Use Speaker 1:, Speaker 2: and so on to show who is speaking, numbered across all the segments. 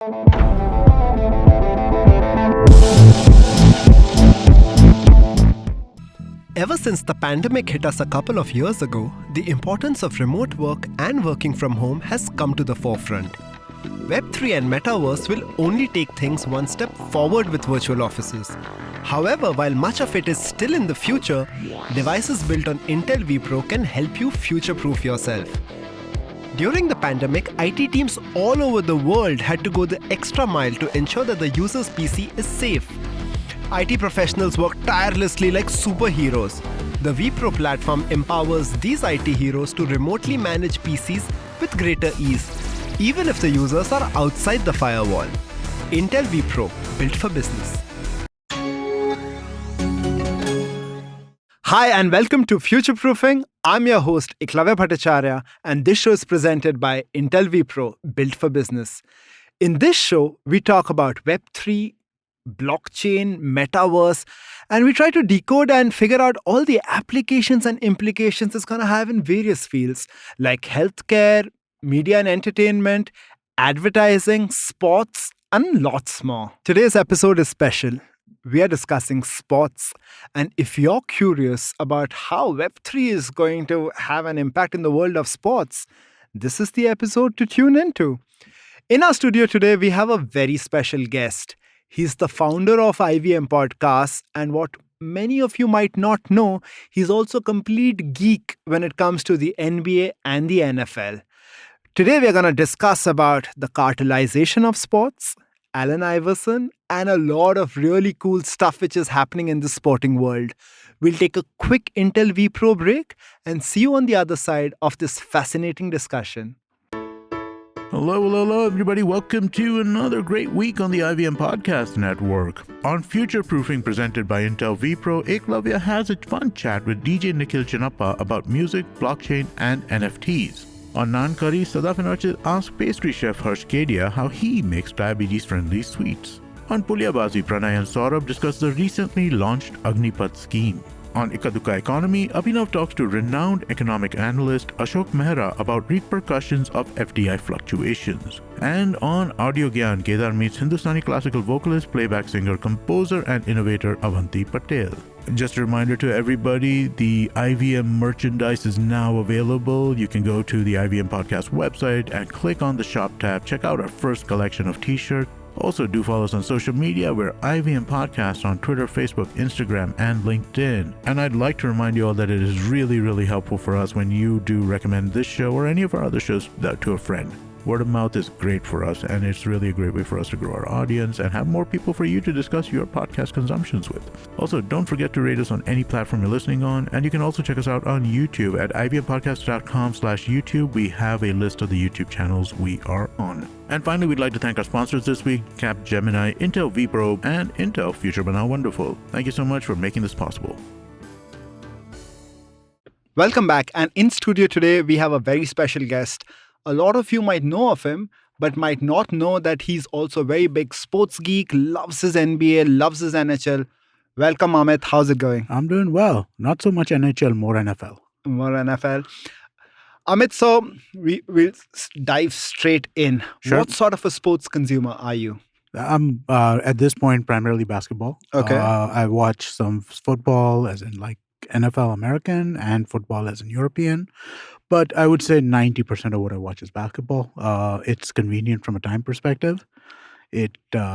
Speaker 1: Ever since the pandemic hit us a couple of years ago, the importance of remote work and working from home has come to the forefront. Web3 and Metaverse will only take things one step forward with virtual offices. However, while much of it is still in the future, devices built on Intel vPro can help you future-proof yourself. During the pandemic, IT teams all over the world had to go the extra mile to ensure that the user's PC is safe. IT professionals work tirelessly like superheroes. The vPro platform empowers these IT heroes to remotely manage PCs with greater ease, even if the users are outside the firewall. Intel vPro, built for business. Hi and welcome to Future Proofing. I'm your host Ekalavya Bhattacharya, and this show is presented by Intel vPro, built for business. In this show, we talk about Web3, blockchain, metaverse, and we try to decode and figure out all the applications and implications it's going to have in various fields like healthcare, media and entertainment, advertising, sports, and lots more. Today's episode is special. We are discussing sports, and if you're curious about how Web3 is going to have an impact in the world of sports, this is the episode to tune into. In our studio today, we have a very special guest. He's the founder of IVM Podcasts, and what many of you might not know, he's also a complete geek when it comes to the NBA and the NFL. Today, we're going to discuss about the cartelization of sports, Allen Iverson, and a lot of really cool stuff which is happening in the sporting world. We'll take a quick Intel vPro break and see you on the other side of this fascinating discussion.
Speaker 2: Hello, everybody. Welcome to another great week on the IVM Podcast Network. On Future Proofing presented by Intel vPro, Ekalavya has a fun chat with DJ Nikhil Chinappa about music, blockchain, and NFTs. On Naan Curry, Sadaf and Archit ask pastry chef Harsh Kedia how he makes diabetes-friendly sweets. On Pulyabazi, Pranay and Saurabh discuss the recently launched Agnipath scheme. On Ikaduka Economy, Abhinav talks to renowned economic analyst Ashok Mehra about repercussions of FDI fluctuations. And on Audio Gyan, Kedar meets Hindustani classical vocalist, playback singer, composer, and innovator Avanti Patel. Just a reminder to everybody, the IVM merchandise is now available. You can go to the IVM Podcast website and click on the shop tab. Check out our first collection of t-shirts. Also, do follow us on social media. We're IVM Podcasts on Twitter, Facebook, Instagram, and LinkedIn. And I'd like to remind you all that it is really helpful for us when you do recommend this show or any of our other shows to a friend. Word of mouth is great for us, and it's really a great way for us to grow our audience and have more people for you to discuss your podcast consumptions with. Also, don't forget to rate us on any platform you're listening on, and you can also check us out on YouTube at ivmpodcast.com/YouTube. We have a list of the YouTube channels we are on. And finally, we'd like to thank our sponsors this week, Capgemini, Intel vPro, and Intel Future But Now Wonderful. Thank you so much for making this possible.
Speaker 1: Welcome back, and in studio today, we have a very special guest. A lot of you might know of him, but might not know that he's also a very big sports geek, loves his NBA, loves his NHL. Welcome, Amit. How's it going?
Speaker 3: I'm doing well. Not so much NHL, more NFL.
Speaker 1: More NFL. Amit, so we'll dive straight in.
Speaker 3: Sure.
Speaker 1: What sort of a sports consumer are you?
Speaker 3: I'm, at this point, primarily basketball.
Speaker 1: Okay.
Speaker 3: I watch some football, as in like NFL American, and football as in European. But I would say 90% of what I watch is basketball. It's convenient from a time perspective.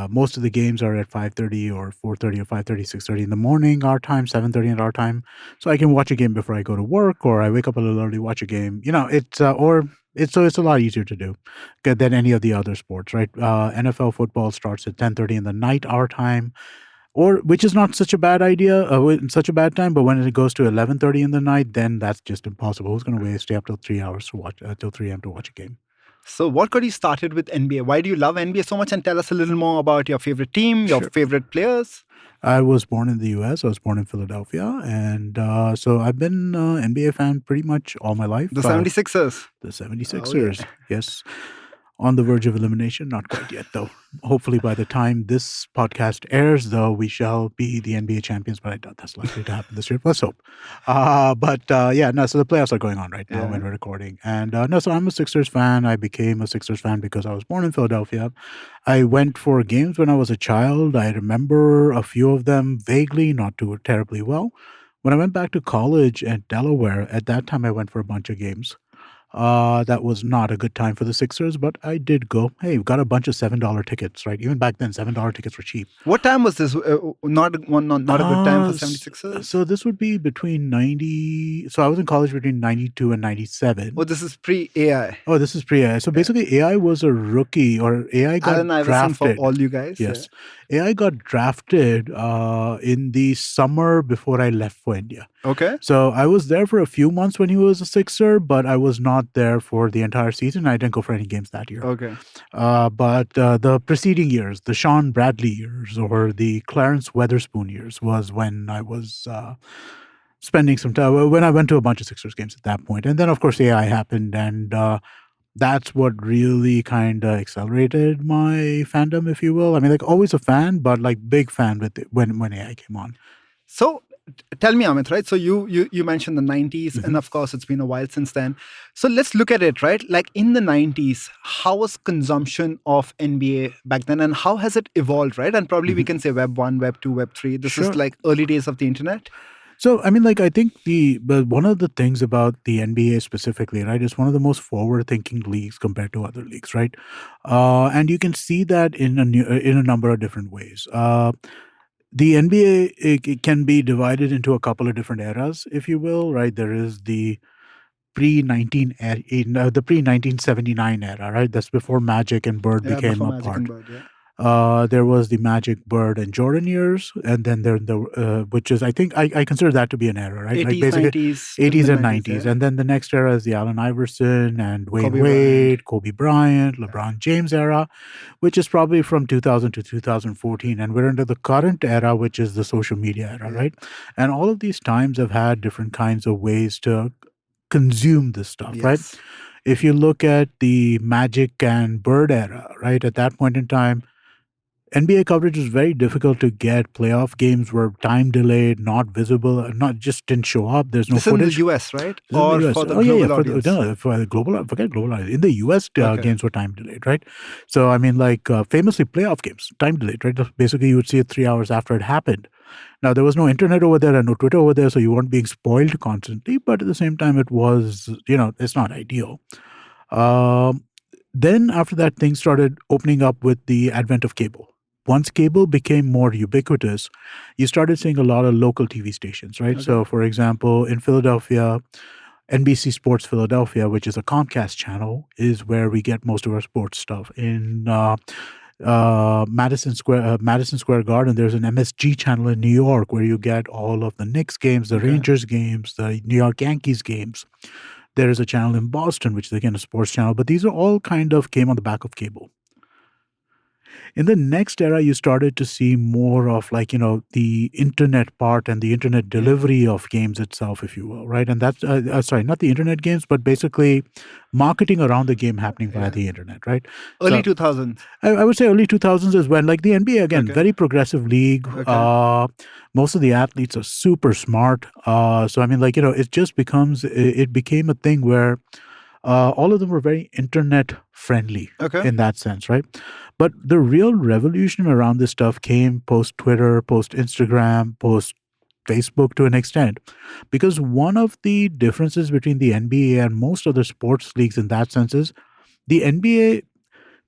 Speaker 3: Most of the games are at 5:30 or 4:30 or 5:30, 6:30 in the morning, our time, 7:30 in our time. So I can watch a game before I go to work, or I wake up a little early, watch a game. It's a lot easier to do than any of the other sports, right? NFL football starts at 10:30 in the night, our time. Which is not such a bad idea, such a bad time, but when it goes to 11:30 in the night, then that's just impossible. Who's going to stay up till 3 hours to watch, till 3 a.m. to watch a game?
Speaker 1: So what got you started with NBA? Why do you love NBA so much? And tell us a little more about your favorite team, your favorite players.
Speaker 3: I was born in the U.S. I was born in Philadelphia. And so I've been an NBA fan pretty much all my life.
Speaker 1: The 76ers.
Speaker 3: The 76ers, yes. On the verge of elimination, not quite yet, though. Hopefully, by the time this podcast airs, though, we shall be the NBA champions, but I doubt that's likely to happen this year. Let's hope. So the playoffs are going on right now when we're recording. And so I'm a Sixers fan. I became a Sixers fan because I was born in Philadelphia. I went for games when I was a child. I remember a few of them vaguely, not too terribly well. When I went back to college at Delaware, at that time I went for a bunch of games. That was not a good time for the Sixers, but I did go. Hey, we got a bunch of $7 tickets, right? Even back then, $7 tickets were cheap.
Speaker 1: What time was this? Not a good time for 76ers?
Speaker 3: So this would be between 90... So I was in college between 92 and 97.
Speaker 1: Oh, this is pre-AI.
Speaker 3: Oh, this is pre-AI. So basically, AI was a rookie, or AI got
Speaker 1: Allen Iverson
Speaker 3: drafted.
Speaker 1: for all you guys.
Speaker 3: Yes. AI got drafted in the summer before I left for India.
Speaker 1: Okay.
Speaker 3: So I was there for a few months when he was a Sixer, but I was not there for the entire season. I didn't go for any games that year.
Speaker 1: Okay.
Speaker 3: But the preceding years, the Sean Bradley years or the Clarence Weatherspoon years was when I was spending some time, when I went to a bunch of Sixers games at that point. And then, of course, AI happened, and that's what really kind of accelerated my fandom, if you will. I mean, like, always a fan, but like big fan with it when AI came on.
Speaker 1: So tell me, Amit, right? So you mentioned the 90s, and of course, it's been a while since then. So let's look at it, right? Like in the 90s, how was consumption of NBA back then, and how has it evolved, right? And probably we can say Web 1, Web 2, Web 3. This is like early days of the internet.
Speaker 3: So, I mean, like, I think one of the things about the NBA specifically, right, is one of the most forward-thinking leagues compared to other leagues, right? And you can see that in a number of different ways. The NBA it can be divided into a couple of different eras, if you will, right? There is the pre-1979 era, right? That's before Magic and Bird became a part. There was the Magic, Bird, and Jordan years, and then which is, I think, I consider that to be an era, right?
Speaker 1: 80s,
Speaker 3: like basically
Speaker 1: 90s,
Speaker 3: and 90s, and then the next era is the Allen Iverson and Kobe Bryant, LeBron James era, which is probably from 2000 to 2014, and we're into the current era, which is the social media era, right? And all of these times have had different kinds of ways to consume this stuff, right? If you look at the Magic and Bird era, right, at that point in time, NBA coverage was very difficult to get. Playoff games were time delayed, not visible, just didn't show up. There's no footage.
Speaker 1: In the US, right? Or for the global audience?
Speaker 3: For the global, forget global audience. In the US, games were time delayed, right? So, I mean, like, famously, playoff games, time delayed, right? Basically, you would see it 3 hours after it happened. Now, there was no internet over there and no Twitter over there, so you weren't being spoiled constantly. But at the same time, it was, it's not ideal. Then, after that, things started opening up with the advent of cable. Once cable became more ubiquitous, you started seeing a lot of local TV stations, right? Okay. So, for example, in Philadelphia, NBC Sports Philadelphia, which is a Comcast channel, is where we get most of our sports stuff. In Madison Square Garden, there's an MSG channel in New York where you get all of the Knicks games, the Rangers games, the New York Yankees games. There is a channel in Boston, which is again a sports channel, but these are all kind of came on the back of cable. In the next era, you started to see more of like, the internet part and the internet delivery of games itself, if you will, right? And that's, not the internet games, but basically marketing around the game happening via the internet, right?
Speaker 1: Early 2000s.
Speaker 3: I would say early 2000s is when, like the NBA, again, very progressive league. Most of the athletes are super smart. So, I mean, like, it just it became a thing where all of them were very internet friendly in that sense, right? But the real revolution around this stuff came post-Twitter, post-Instagram, post-Facebook to an extent. Because one of the differences between the NBA and most other sports leagues in that sense is the NBA,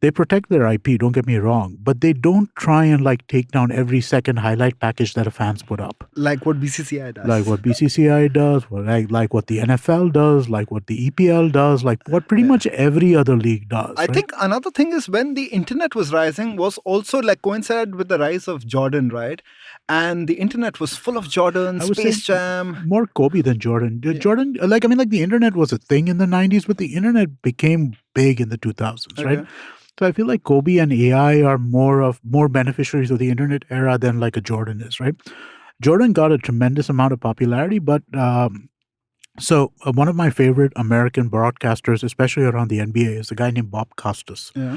Speaker 3: they protect their IP, don't get me wrong, but they don't try and like take down every second highlight package that a fans put up.
Speaker 1: Like what BCCI does.
Speaker 3: Like what BCCI does, like what the NFL does, like what the EPL does, like what pretty much every other league does.
Speaker 1: I think another thing is when the internet was rising was also like coincided with the rise of Jordan, right? And the internet was full of Jordan, Space Jam.
Speaker 3: More Kobe than Jordan. Jordan, like the internet was a thing in the 90s, but the internet became big in the 2000s, right? So I feel like Kobe and AI are more beneficiaries of the internet era than like a Jordan is, right? Jordan got a tremendous amount of popularity, but So one of my favorite American broadcasters, especially around the NBA, is a guy named Bob Costas.
Speaker 1: Yeah.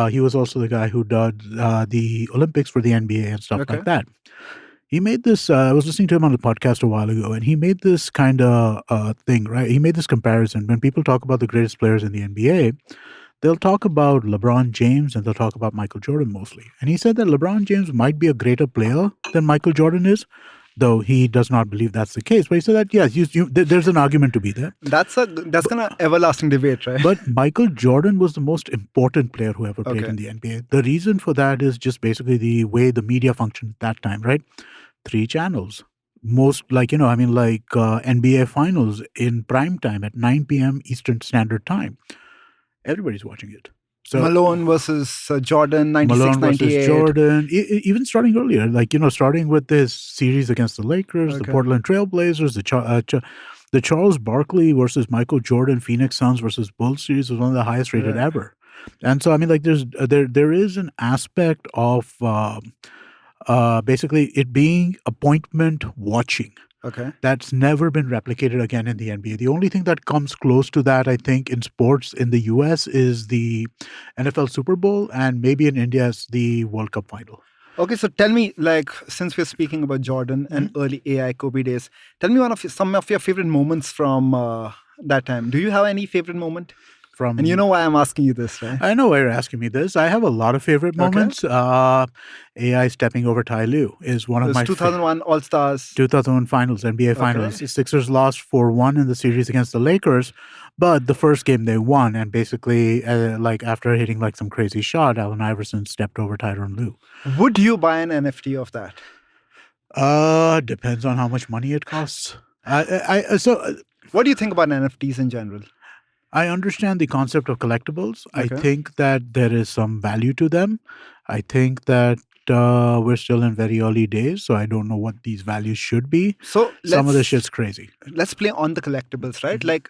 Speaker 3: He was also the guy who did the Olympics for the NBA and stuff
Speaker 1: Okay.
Speaker 3: like that. He made this. I was listening to him on the podcast a while ago, and he made this kind of thing, right? He made this comparison. When people talk about the greatest players in the NBA, they'll talk about LeBron James and they'll talk about Michael Jordan mostly. And he said that LeBron James might be a greater player than Michael Jordan is, though he does not believe that's the case. But he said that, yes, there's an argument to be there.
Speaker 1: That's kind of everlasting debate, right?
Speaker 3: But Michael Jordan was the most important player who ever played
Speaker 1: Okay.
Speaker 3: in the NBA. The reason for that is just basically the way the media functioned at that time, right? 3 channels. Most NBA finals in prime time at 9 p.m. Eastern Standard Time. Everybody's watching it. So
Speaker 1: Malone versus Jordan, 96,
Speaker 3: Malone versus
Speaker 1: 98.
Speaker 3: Jordan, even starting earlier, starting with this series against the Lakers, the
Speaker 1: Okay.
Speaker 3: Portland Trailblazers, the Charles Barkley versus Michael Jordan Phoenix Suns versus Bulls series was one of the highest rated
Speaker 1: Right.
Speaker 3: ever. And so, there is an aspect of basically it being appointment watching
Speaker 1: Okay.
Speaker 3: that's never been replicated again in the NBA. The only thing that comes close to that, I think, in sports in the US is the NFL Super Bowl, and maybe in India it's the World Cup final.
Speaker 1: Okay, so tell me, since we're speaking about Jordan and early AI Kobe days, tell me some of your favorite moments from that time. Do you have any favorite moment?
Speaker 3: From
Speaker 1: And you know why I'm asking you this, right?
Speaker 3: I know why you're asking me this. I have a lot of favorite moments. AI stepping over Ty Lue is one of my
Speaker 1: 2001 All-Stars.
Speaker 3: 2001 finals, NBA finals. The Sixers lost 4-1 in the series against the Lakers, but the first game they won, and basically, after hitting some crazy shot, Allen Iverson stepped over Tyronn Lue.
Speaker 1: Would you buy an NFT of that?
Speaker 3: Depends on how much money it costs.
Speaker 1: What do you think about NFTs in general?
Speaker 3: I understand the concept of collectibles.
Speaker 1: Okay.
Speaker 3: I think that there is some value to them. I think that we're still in very early days, so I don't know what these values should be.
Speaker 1: So
Speaker 3: Some of the shit's crazy.
Speaker 1: let's play on the collectibles, right? Like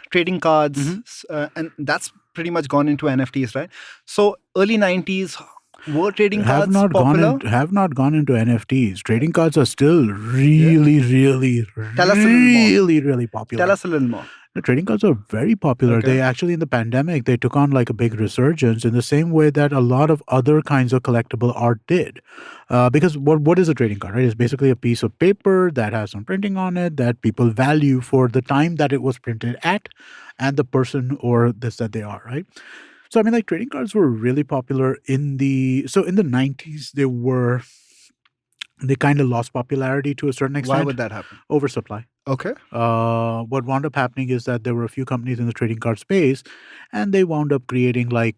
Speaker 1: trading cards, and that's pretty much gone into NFTs, right? So early 90s, were trading cards popular?
Speaker 3: Have not gone into NFTs. Trading cards are still really, really,
Speaker 1: Tell us a little more.
Speaker 3: really popular.
Speaker 1: Tell us a little more.
Speaker 3: The trading cards are very popular.
Speaker 1: Okay.
Speaker 3: They actually, in the pandemic, they took on a big resurgence in the same way that a lot of other kinds of collectible art did. Because what is a trading card, right? It's basically a piece of paper that has some printing on it that people value for the time that it was printed at and the person or this that they are, right? So, trading cards were really popular in the 90s. They kind of lost popularity to a certain extent.
Speaker 1: Why would that happen?
Speaker 3: Oversupply.
Speaker 1: Okay.
Speaker 3: What wound up happening is that there were a few companies in the trading card space, and they wound up creating they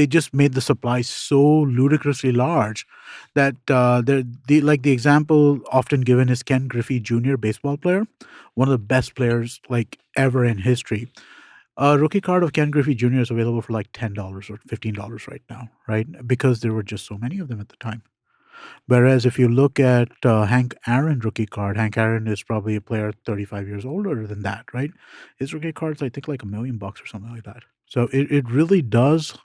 Speaker 3: just made the supply so ludicrously large that the example often given is Ken Griffey Jr., baseball player, one of the best players ever in history. A rookie card of Ken Griffey Jr. is available for $10 or $15 right now, right? Because there were just so many of them at the time. Whereas if you look at Hank Aaron rookie card, Hank Aaron is probably a player 35 years older than that, right? His rookie card's, I think, $1 million or something like that. So it really does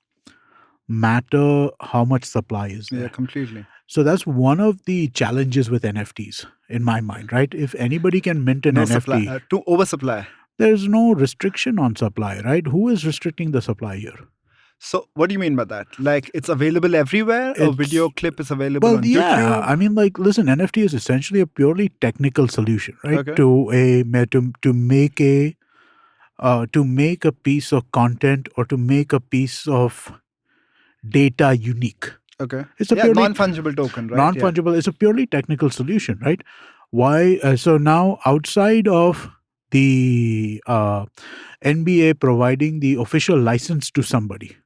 Speaker 3: matter how much supply is there.
Speaker 1: Yeah, completely.
Speaker 3: So that's one of the challenges with NFTs in my mind, right? If anybody can mint an
Speaker 1: No
Speaker 3: NFT,
Speaker 1: supply, to oversupply.
Speaker 3: there's no restriction on supply, right? Who is restricting the supply here?
Speaker 1: So what do you mean by that? It's available everywhere? A video clip is available on YouTube?
Speaker 3: Listen, NFT is essentially a purely technical solution, right?
Speaker 1: Okay.
Speaker 3: To make a piece of content or to make a piece of data unique.
Speaker 1: Okay.
Speaker 3: It's a
Speaker 1: Yeah,
Speaker 3: purely
Speaker 1: non-fungible token, right?
Speaker 3: non-fungible. It's a purely technical solution, right? Why? So now, outside of the NBA providing the official license to somebody,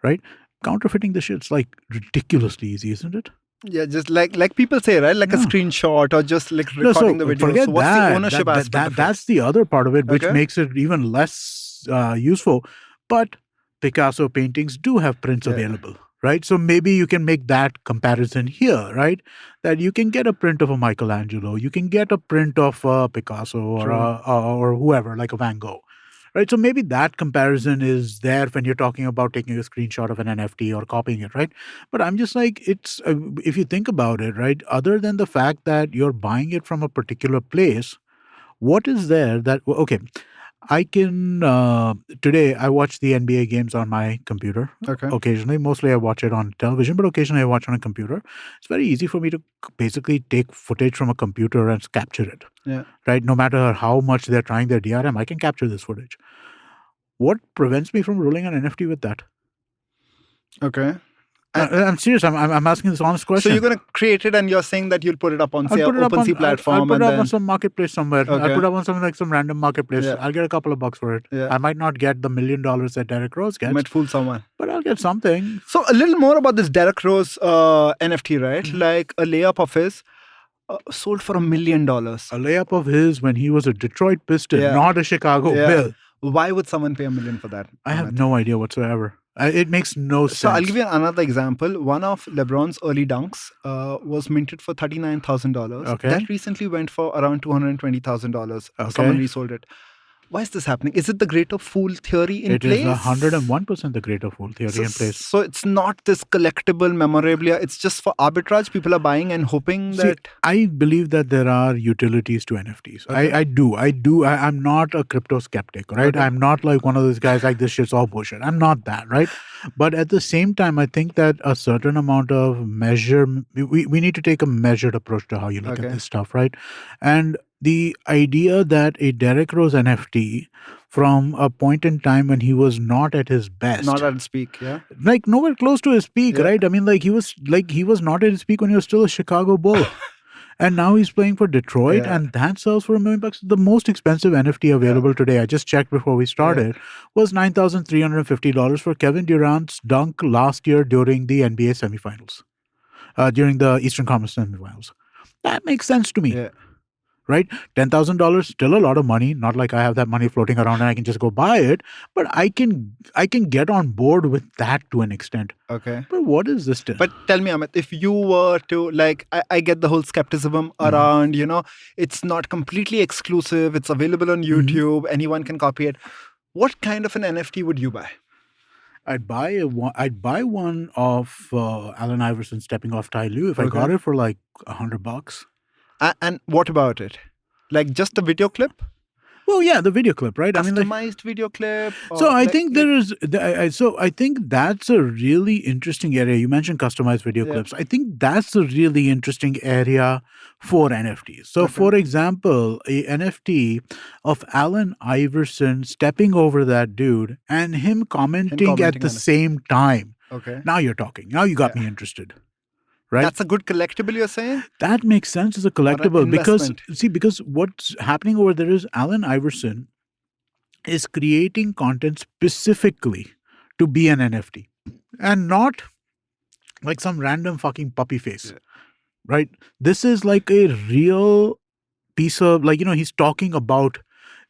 Speaker 3: right? Counterfeiting the shit's ridiculously easy, isn't it?
Speaker 1: Yeah, just like people say, right? Like a screenshot or just recording the video.
Speaker 3: Forget
Speaker 1: So what's
Speaker 3: that.
Speaker 1: the ownership aspect of it?
Speaker 3: That's the other part of it, which
Speaker 1: Okay.
Speaker 3: makes it even less useful. But Picasso paintings do have prints available, right? So maybe you can make that comparison here, right? That you can get a print of a Michelangelo, you can get a print of Picasso or whoever, like a Van Gogh, right? So maybe that comparison is there when you're talking about taking a screenshot of an NFT or copying it, right? But I'm just it's if you think about it, right? Other than the fact that you're buying it from a particular place, What is there that okay? I can today I watch the NBA games on my computer.
Speaker 1: Okay.
Speaker 3: Occasionally, mostly I watch it on television, but occasionally I watch on a computer. It's very easy for me to basically take footage from a computer and capture it.
Speaker 1: Yeah.
Speaker 3: Right? No matter how much they're trying their DRM, I can capture this footage. What prevents me from rolling an NFT with that?
Speaker 1: Okay.
Speaker 3: I'm serious. I'm asking this honest question.
Speaker 1: So you're going to create it and you're saying that you'll put it up on, say,
Speaker 3: I'll
Speaker 1: an
Speaker 3: put it up
Speaker 1: OpenSea
Speaker 3: on,
Speaker 1: platform.
Speaker 3: I'll put
Speaker 1: and
Speaker 3: it up
Speaker 1: then...
Speaker 3: on some marketplace somewhere. I'll
Speaker 1: Okay.
Speaker 3: put it up on something like some random marketplace.
Speaker 1: Yeah.
Speaker 3: I'll get a couple of bucks for it.
Speaker 1: Yeah.
Speaker 3: I might not get the $1 million that Derrick Rose
Speaker 1: You
Speaker 3: gets,
Speaker 1: might fool someone.
Speaker 3: but I'll get something.
Speaker 1: So a little more about this Derrick Rose NFT, right? Like a layup of his sold for $1 million.
Speaker 3: A layup of his when he was a Detroit Piston,
Speaker 1: Yeah.
Speaker 3: not a Chicago Bill.
Speaker 1: Why would someone pay $1 million for that?
Speaker 3: I have no idea whatsoever. It makes no sense.
Speaker 1: So I'll give you another example. One of LeBron's early dunks was minted for $39,000.
Speaker 3: Okay.
Speaker 1: That recently went for around $220,000.
Speaker 3: Okay.
Speaker 1: Someone resold it. Why is this happening? Is it the greater fool theory in place?
Speaker 3: It is 101% the greater fool theory in place.
Speaker 1: So it's not this collectible memorabilia. It's just for arbitrage. People are buying and hoping that...
Speaker 3: I believe that there are utilities to NFTs.
Speaker 1: Okay.
Speaker 3: I do. I'm not a crypto skeptic, right?
Speaker 1: Okay.
Speaker 3: I'm not like one of those guys like this shit's all bullshit. I'm not that, right? But at the same time, I think that a certain amount of we need to take a measured approach to how you look at this stuff, right? And the idea that a Derrick Rose NFT from a point in time when he was not at his best,
Speaker 1: Not at its peak, yeah.
Speaker 3: like nowhere close to his peak,
Speaker 1: Yeah.
Speaker 3: right? I mean, he was not at his peak when he was still a Chicago Bull. And now he's playing for Detroit, and that sells for $1 million. The most expensive NFT available today, I just checked before we started, was $9,350 for Kevin Durant's dunk last year during the NBA semifinals, during the Eastern Conference semifinals. That makes sense to me.
Speaker 1: Yeah.
Speaker 3: Right? $10,000, still a lot of money. Not like I have that money floating around and I can just go buy it, but I can get on board with that to an extent.
Speaker 1: Okay.
Speaker 3: But what is this still?
Speaker 1: But tell me, Amit, if you were to, like, I get the whole skepticism around, it's not completely exclusive. It's available on YouTube. Anyone can copy it. What kind of an NFT would you buy?
Speaker 3: I'd buy one of Allen Iverson stepping off Ty Lue if I got it for like $100.
Speaker 1: And what about it? Like just a video clip?
Speaker 3: Well, yeah, the video clip, right?
Speaker 1: Customized video clip?
Speaker 3: So I think there is. So I think that's a really interesting area. You mentioned customized video clips. I think that's a really interesting area for NFTs. So, for example, a NFT of Allen Iverson stepping over that dude and him commenting at the same time.
Speaker 1: Okay.
Speaker 3: Now you're talking. Now you got me interested. Right?
Speaker 1: That's a good collectible, you're saying?
Speaker 3: That makes sense as a collectible because what's happening over there is Allen Iverson is creating content specifically to be an NFT and not like some random fucking puppy face, right? This is like a real piece of, he's talking about,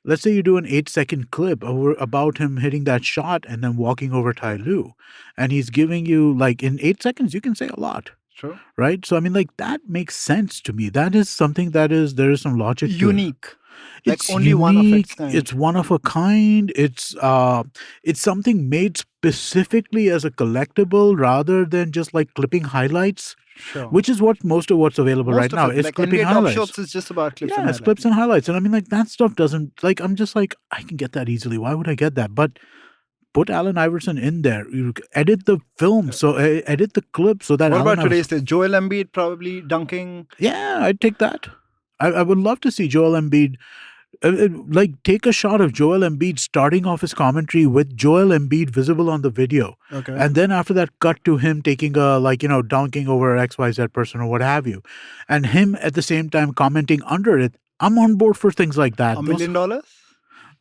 Speaker 3: let's say you do an 8-second clip about him hitting that shot and then walking over Ty Lue, and he's giving you, like, in 8 seconds, you can say a lot.
Speaker 1: True.
Speaker 3: Right? So, I mean, like, that makes sense to me. That is something there is some logic to it.
Speaker 1: Unique.
Speaker 3: It's
Speaker 1: like only
Speaker 3: unique,
Speaker 1: one of its kind.
Speaker 3: It's one of a kind. It's something made specifically as a collectible rather than just like clipping highlights.
Speaker 1: Sure.
Speaker 3: Which is most of what's available right now. It's
Speaker 1: like
Speaker 3: clipping
Speaker 1: NBA
Speaker 3: highlights.
Speaker 1: Top Shots is just about clips and
Speaker 3: Yeah,
Speaker 1: highlights.
Speaker 3: it's clips and highlights. And I mean, like, that stuff doesn't, like, I'm just like, I can get that easily. Why would I get that? But put Allen Iverson in there. You edit the film, so edit the clip so that.
Speaker 1: What about today's day? Joel Embiid probably dunking.
Speaker 3: Yeah, I'd take that. I would love to see Joel Embiid. Like, take a shot of Joel Embiid starting off his commentary with Joel Embiid visible on the video.
Speaker 1: Okay.
Speaker 3: And then after that, cut to him taking dunking over XYZ person or what have you. And him at the same time commenting under it. I'm on board for things like that.
Speaker 1: $1 million?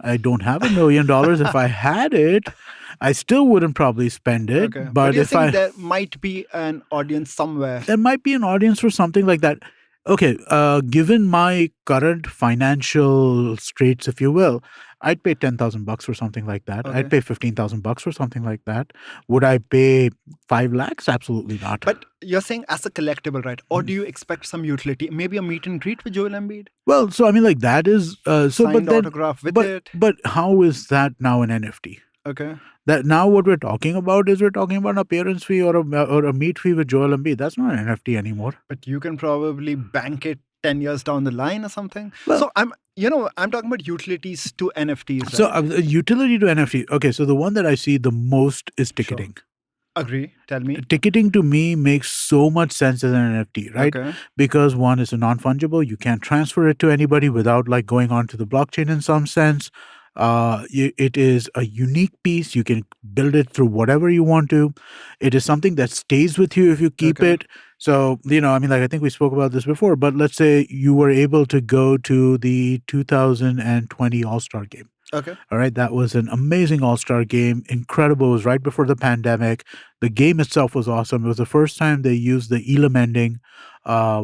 Speaker 3: I don't have $1 million. If I had it, I still wouldn't probably spend it.
Speaker 1: Okay.
Speaker 3: But
Speaker 1: you
Speaker 3: if
Speaker 1: think there might be an audience somewhere.
Speaker 3: There might be an audience for something like that. Okay, given my current financial straits, if you will, I'd pay $10,000 for something like that.
Speaker 1: Okay.
Speaker 3: I'd pay $15,000 for something like that. Would I pay 5 lakhs? Absolutely not.
Speaker 1: But you're saying as a collectible, right? Or do you expect some utility? Maybe a meet and greet with Joel Embiid?
Speaker 3: Well, so I mean, like, that is
Speaker 1: signed autograph with it.
Speaker 3: But how is that now an NFT?
Speaker 1: Okay.
Speaker 3: That now what we're talking about is an appearance fee or a meet fee with Joel Embiid. That's not an NFT anymore.
Speaker 1: But you can probably bank it 10 years down the line or something.
Speaker 3: Well-
Speaker 1: So I'm talking about utilities to NFTs. Right?
Speaker 3: So utility to NFT. Okay, so the one that I see the most is ticketing.
Speaker 1: Agree. Tell me.
Speaker 3: Ticketing to me makes so much sense as an NFT, right?
Speaker 1: Okay.
Speaker 3: Because one is a non-fungible. You can't transfer it to anybody without like going onto the blockchain in some sense. It is a unique piece. You can build it through whatever you want to. It is something that stays with you if you keep
Speaker 1: Okay.
Speaker 3: it. So, I think we spoke about this before, but let's say you were able to go to the 2020 All-Star game.
Speaker 1: Okay.
Speaker 3: All right. That was an amazing all-star game. Incredible. It was right before the pandemic. The game itself was awesome. It was the first time they used the Elam ending,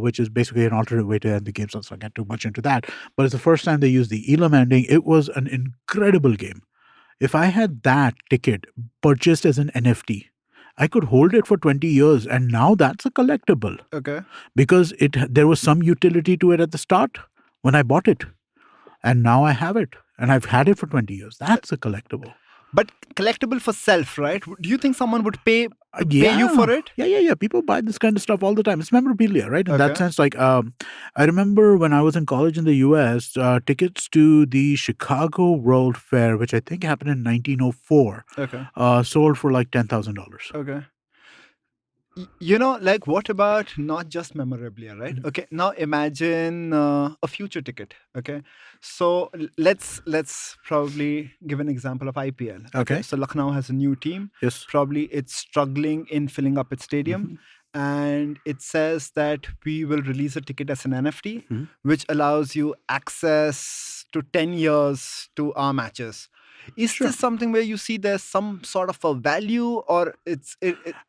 Speaker 3: which is basically an alternate way to end the game. So let's not get too much into that. But it's the first time they used the Elam ending. It was an incredible game. If I had that ticket purchased as an NFT, I could hold it for 20 years. And now that's a collectible
Speaker 1: Okay.
Speaker 3: because there was some utility to it at the start when I bought it. And now I have it. And I've had it for 20 years. That's a collectible.
Speaker 1: But collectible for self, right? Do you think someone would pay you for it?
Speaker 3: Yeah. People buy this kind of stuff all the time. It's memorabilia, right? In that
Speaker 1: Okay.
Speaker 3: sense, like I remember when I was in college in the US, tickets to the Chicago World Fair, which I think happened in 1904,
Speaker 1: Okay.
Speaker 3: sold for like $10,000.
Speaker 1: Okay. What about not just memorabilia, right?
Speaker 3: Mhm.
Speaker 1: Okay, now imagine a future ticket. Okay, so let's probably give an example of IPL.
Speaker 3: Okay.
Speaker 1: So Lucknow has a new team.
Speaker 3: Yes.
Speaker 1: Probably it's struggling in filling up its stadium,
Speaker 3: Mhm.
Speaker 1: and it says that we will release a ticket as an NFT,
Speaker 3: Mhm.
Speaker 1: which allows you access to 10 years to our matches. Is
Speaker 3: Sure.
Speaker 1: this something where you see there's some sort of a value, or it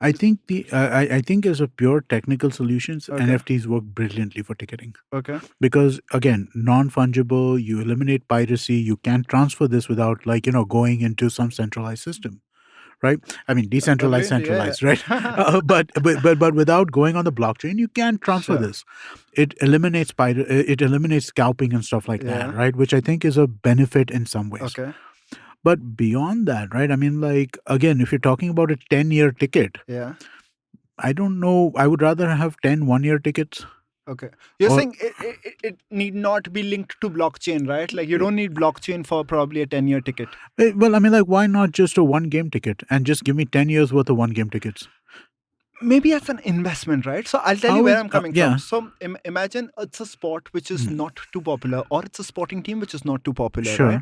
Speaker 3: I think I think as a pure technical solutions,
Speaker 1: Okay.
Speaker 3: NFTs work brilliantly for ticketing.
Speaker 1: okay?
Speaker 3: Because again, non-fungible, you eliminate piracy, you can't transfer this without going into some centralized system, right? I mean, decentralized,
Speaker 1: Agreed, yeah.
Speaker 3: centralized, right? But without going on the blockchain, you can't transfer
Speaker 1: Sure.
Speaker 3: this. It eliminates scalping and stuff like
Speaker 1: Yeah.
Speaker 3: that, right? Which I think is a benefit in some ways.
Speaker 1: Okay.
Speaker 3: But beyond that, right? I mean, like again, if you're talking about a 10-year ticket,
Speaker 1: Yeah.
Speaker 3: I don't know. I would rather have 10 one-year tickets.
Speaker 1: Okay. You're
Speaker 3: Or-
Speaker 1: saying it need not be linked to blockchain, right? Like you don't need blockchain for probably a 10-year ticket.
Speaker 3: Well, I mean, like, why not just a one-game ticket and just give me 10 years worth of one-game tickets?
Speaker 1: Maybe as an investment, right? So I'll tell
Speaker 3: How
Speaker 1: you where
Speaker 3: is-
Speaker 1: I'm coming
Speaker 3: yeah.
Speaker 1: from. So imagine it's a sport which is not too popular, or it's a sporting team which is not too popular,
Speaker 3: Sure.
Speaker 1: right?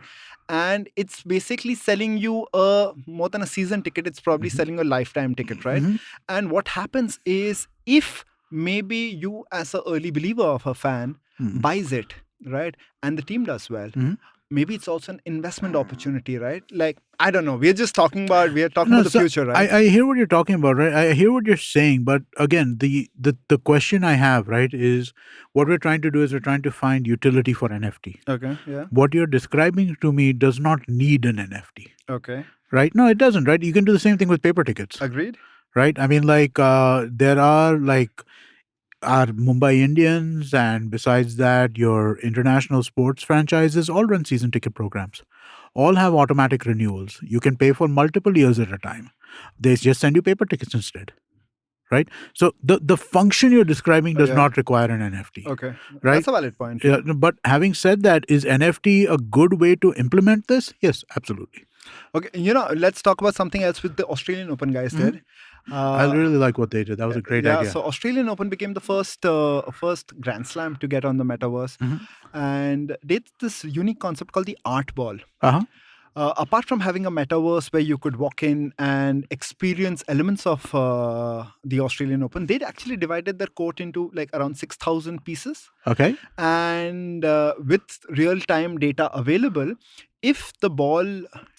Speaker 1: And it's basically selling you more than a season ticket. It's probably selling a lifetime ticket, right?
Speaker 3: Mhm.
Speaker 1: And what happens is if maybe you as an early believer of a fan
Speaker 3: Mhm.
Speaker 1: buys it, right? And the team does well.
Speaker 3: Mhm.
Speaker 1: Maybe it's also an investment opportunity, right? Like, I don't know. We're talking about
Speaker 3: No,
Speaker 1: the
Speaker 3: so
Speaker 1: future, right?
Speaker 3: I hear what you're talking about, right? I hear what you're saying, but again, the question I have, right, is what we're trying to do is we're trying to find utility for NFT.
Speaker 1: Okay. Yeah.
Speaker 3: What you're describing to me does not need an NFT,
Speaker 1: Okay.
Speaker 3: right? No, it doesn't, right? You can do the same thing with paper tickets,
Speaker 1: Agreed.
Speaker 3: right? I mean, like, there are like our Mumbai Indians, and besides that, your international sports franchises all run season ticket programs. All have automatic renewals. You can pay for multiple years at a time. They just send you paper tickets instead, right? So the function you're describing does
Speaker 1: Yeah.
Speaker 3: not require an NFT.
Speaker 1: Okay.
Speaker 3: Right?
Speaker 1: That's a valid point.
Speaker 3: Yeah, but having said that, is NFT a good way to implement this? Yes, absolutely.
Speaker 1: Okay. Let's talk about something else with the Australian Open guys did.
Speaker 3: I really like what they did. That was a great idea.
Speaker 1: So Australian Open became the first Grand Slam to get on the Metaverse, and they did this unique concept called the art ball.
Speaker 3: Uh-huh.
Speaker 1: Apart from having a metaverse where you could walk in and experience elements of the Australian Open, they'd actually divided their court into like around 6,000 pieces.
Speaker 3: Okay.
Speaker 1: And with real-time data available, if the ball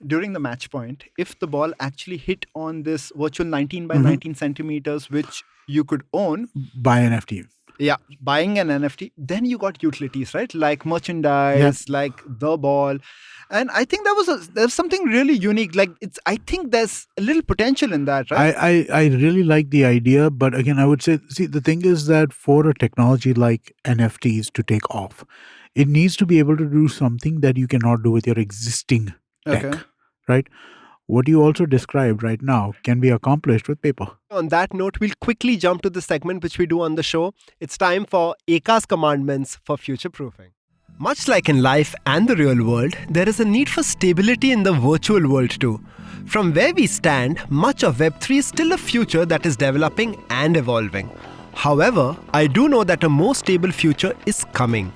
Speaker 1: during the match point, if the ball actually hit on this virtual 19 by 19 centimeters, which you could own,
Speaker 3: Buy NFT.
Speaker 1: yeah, buying an NFT, then you got utilities, right? Like merchandise, like the ball. And I think there's something really unique. Like I think there's a little potential in that, right?
Speaker 3: I really like the idea, but again, I would say, see, the thing is that for a technology like NFTs to take off, it needs to be able to do something that you cannot do with your existing tech,
Speaker 1: Okay.
Speaker 3: right? what you also described right now can be accomplished with paper.
Speaker 1: On that note, we'll quickly jump to the segment which we do on the show. It's time for Eka's commandments for future proofing. Much like in life and the real world, there is a need for stability in the virtual world too. From where we stand, much of Web3 is still a future that is developing and evolving. However, I do know that a more stable future is coming.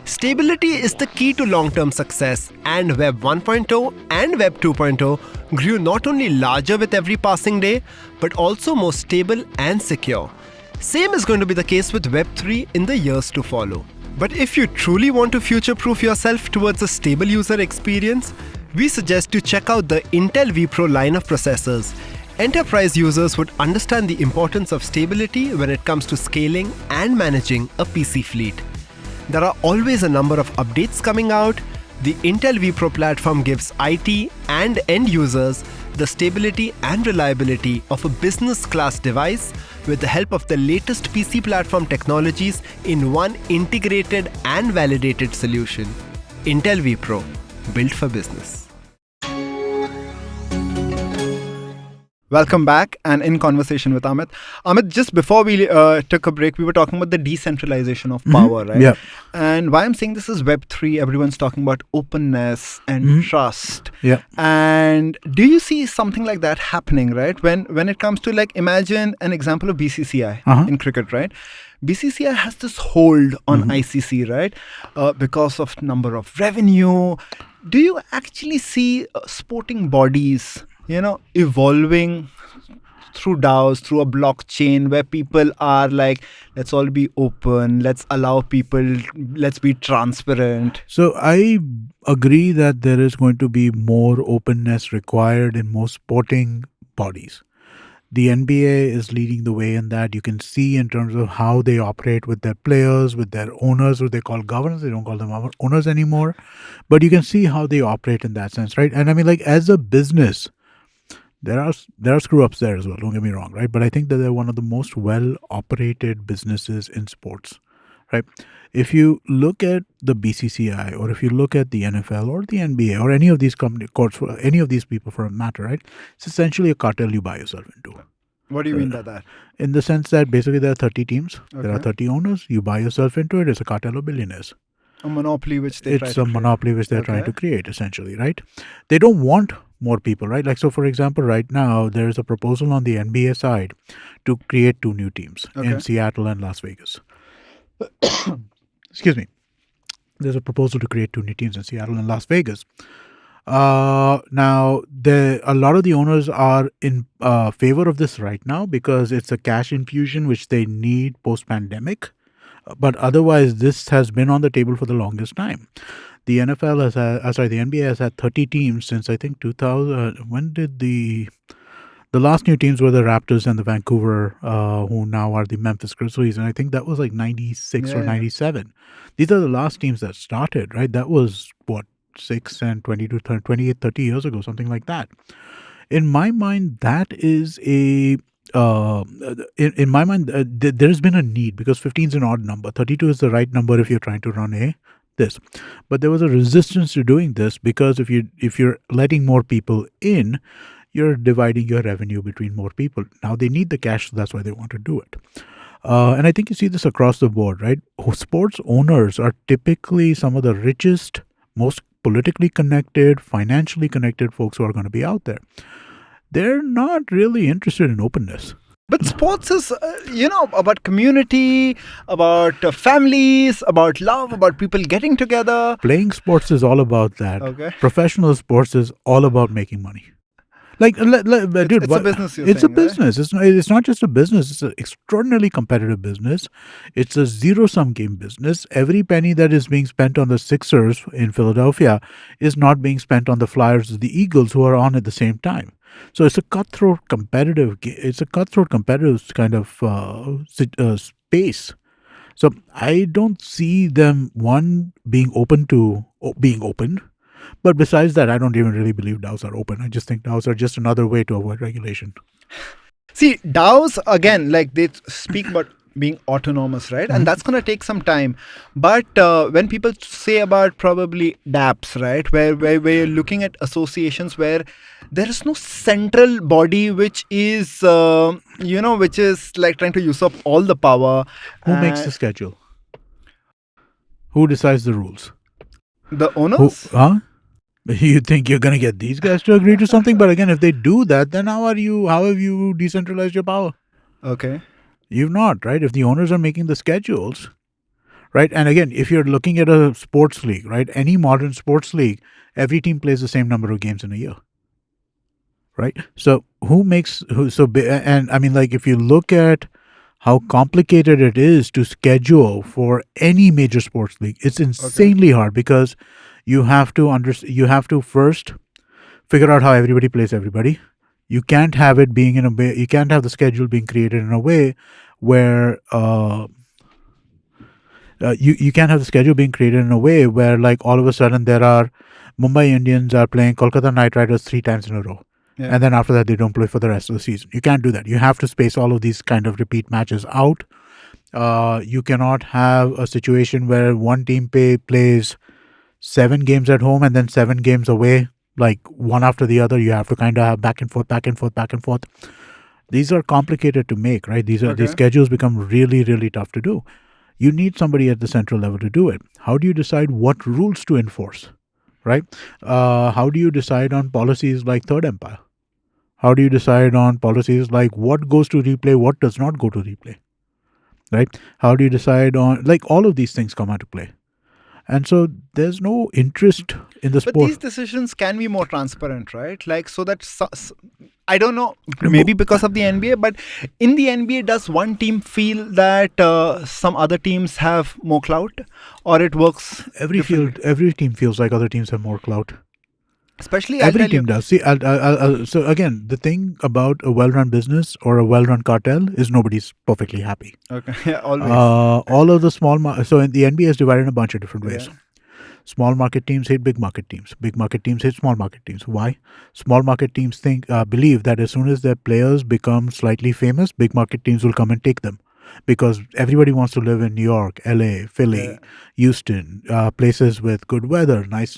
Speaker 1: Stability is the key to long-term success, and Web 1.0 and Web 2.0 grew not only larger with every passing day, but also more stable and secure. Same is going to be the case with Web 3 in the years to follow. But if you truly want to future-proof yourself towards a stable user experience, we suggest you check out the Intel vPro line of processors. Enterprise users would understand the importance of stability when it comes to scaling and managing a PC fleet. There are always a number of updates coming out. The Intel vPro platform gives IT and end users the stability and reliability of a business-class device with the help of the latest PC platform technologies in one integrated and validated solution. Intel vPro, built for business. Welcome back and in conversation with Amit. Amit, just before we took a break, we were talking about the decentralization of power, right?
Speaker 3: Yeah.
Speaker 1: And why I'm saying this is Web3, everyone's talking about openness and trust.
Speaker 3: Yeah.
Speaker 1: And do you see something like that happening, right? When it comes to, like, imagine an example of BCCI in cricket, right? BCCI has this hold on ICC, right? Because of number of revenue. Do you actually see sporting bodies evolving through DAOs, through a blockchain where people are like, let's all be open, let's allow people, let's be transparent?
Speaker 3: So I agree that there is going to be more openness required in most sporting bodies. The NBA is leading the way in that. You can see in terms of how they operate with their players, with their owners, who they call governors. They don't call them owners anymore. But you can see how they operate in that sense, right? And I mean, like, as a business, there are screw-ups there as well, don't get me wrong, right? But I think that they're one of the most well-operated businesses in sports, right? If you look at the BCCI, or if you look at the NFL or the NBA or any of these courts, any of these people for a matter, right? It's essentially a cartel you buy yourself into.
Speaker 1: What do you mean by that?
Speaker 3: In the sense that basically there are 30 teams, there are
Speaker 1: Okay.
Speaker 3: 30 owners, you buy yourself into it, it's a cartel of billionaires.
Speaker 1: A monopoly which they try
Speaker 3: It's
Speaker 1: to
Speaker 3: a
Speaker 1: create.
Speaker 3: monopoly which they're trying
Speaker 1: Okay.
Speaker 3: to create, essentially, right? They don't want more people, right? Like, so for example, right now, there is a proposal on the NBA side to create 2 new teams
Speaker 1: Okay.
Speaker 3: in Seattle and Las Vegas. Excuse me. There's a proposal to create 2 new teams in Seattle and Las Vegas. Now, a lot of the owners are in favor of this right now because it's a cash infusion which they need post-pandemic. But otherwise, this has been on the table for the longest time. The NFL has had, the NBA has had 30 teams since I think 2000. When did the last new teams were the Raptors and the Vancouver, who now are the Memphis Grizzlies, and I think that was like 96 or
Speaker 1: Yeah.
Speaker 3: 97. These are the last teams that started, right? That was what, 6 and 22, 28, 30 years ago, something like that. In my mind, that is a in my mind, there has been a need because 15 is an odd number. 32 is the right number if you're trying to run this. But there was a resistance to doing this because if you're letting more people in, you're dividing your revenue between more people. Now they need the cash, so that's why they want to do it. And I think you see this across the board, right? Sports owners are typically some of the richest, most politically connected, financially connected folks who are going to be out there. They're not really interested in openness.
Speaker 1: But sports is, about community, about families, about love, about people getting together.
Speaker 3: Playing sports is all about that.
Speaker 1: Okay.
Speaker 3: Professional sports is all about making money. Like, dude,
Speaker 1: It's a business, you're
Speaker 3: it's
Speaker 1: saying,
Speaker 3: a business. It's not just a business. It's an extraordinarily competitive business. It's a zero-sum game business. Every penny that is being spent on the Sixers in Philadelphia is not being spent on the Flyers or the Eagles, who are on at the same time. So it's a cutthroat competitive. It's a cutthroat competitive kind of space. So I don't see them being open. But besides that, I don't even really believe DAOs are open. I just think DAOs are just another way to avoid regulation.
Speaker 1: See, DAOs, again, like they speak about being autonomous, right? And that's going to take some time. But when people say about probably DApps, right, where you're looking at associations where there is no central body which is, which is like trying to usurp all the power.
Speaker 3: Who makes the schedule? Who decides the rules?
Speaker 1: The owners?
Speaker 3: You think you're going to get these guys to agree to something? But again, if they do that, then how have you decentralized your power?
Speaker 1: Okay.
Speaker 3: You've not, right? If the owners are making the schedules, right? And again, if you're looking at a sports league, right? Any modern sports league, every team plays the same number of games in a year, right? So and I mean, like, if you look at how complicated it is to schedule for any major sports league, it's insanely hard, because you have to first figure out how everybody plays everybody. You can't have it being in a way. You can't have the schedule being created in a way where you can't have the schedule being created in a way where, like, all of a sudden there are Mumbai Indians are playing Kolkata Knight Riders 3 times in a row, and then after that they don't play for the rest of the season. You can't do that. You have to space all of these kind of repeat matches out. You cannot have a situation where one team plays 7 games at home and then 7 games away, like one after the other. You have to kind of have back and forth. These are complicated to make, right? These schedules become really, really tough to do. You need somebody at the central level to do it. How do you decide what rules to enforce, right? How do you decide on policies like Third Empire? How do you decide on policies like what goes to replay, what does not go to replay, right? How do you decide on, like, all of these things come into play? And so there's no interest in the sport.
Speaker 1: But these decisions can be more transparent, right? Like, so that, I don't know, maybe because of the NBA, but in the NBA, does one team feel that some other teams have more clout, or it works?
Speaker 3: Every team feels like other teams have more clout.
Speaker 1: Especially
Speaker 3: every team does. See, so again, the thing about a well-run business or a well-run cartel is nobody's perfectly happy.
Speaker 1: Okay, yeah, always.
Speaker 3: All of the so in the NBA is divided in a bunch of different ways.
Speaker 1: Yeah.
Speaker 3: Small market teams hate big market teams. Big market teams hate small market teams. Why? Small market teams believe that as soon as their players become slightly famous, big market teams will come and take them. Because everybody wants to live in New York, LA, Philly, Houston, places with good weather, nice.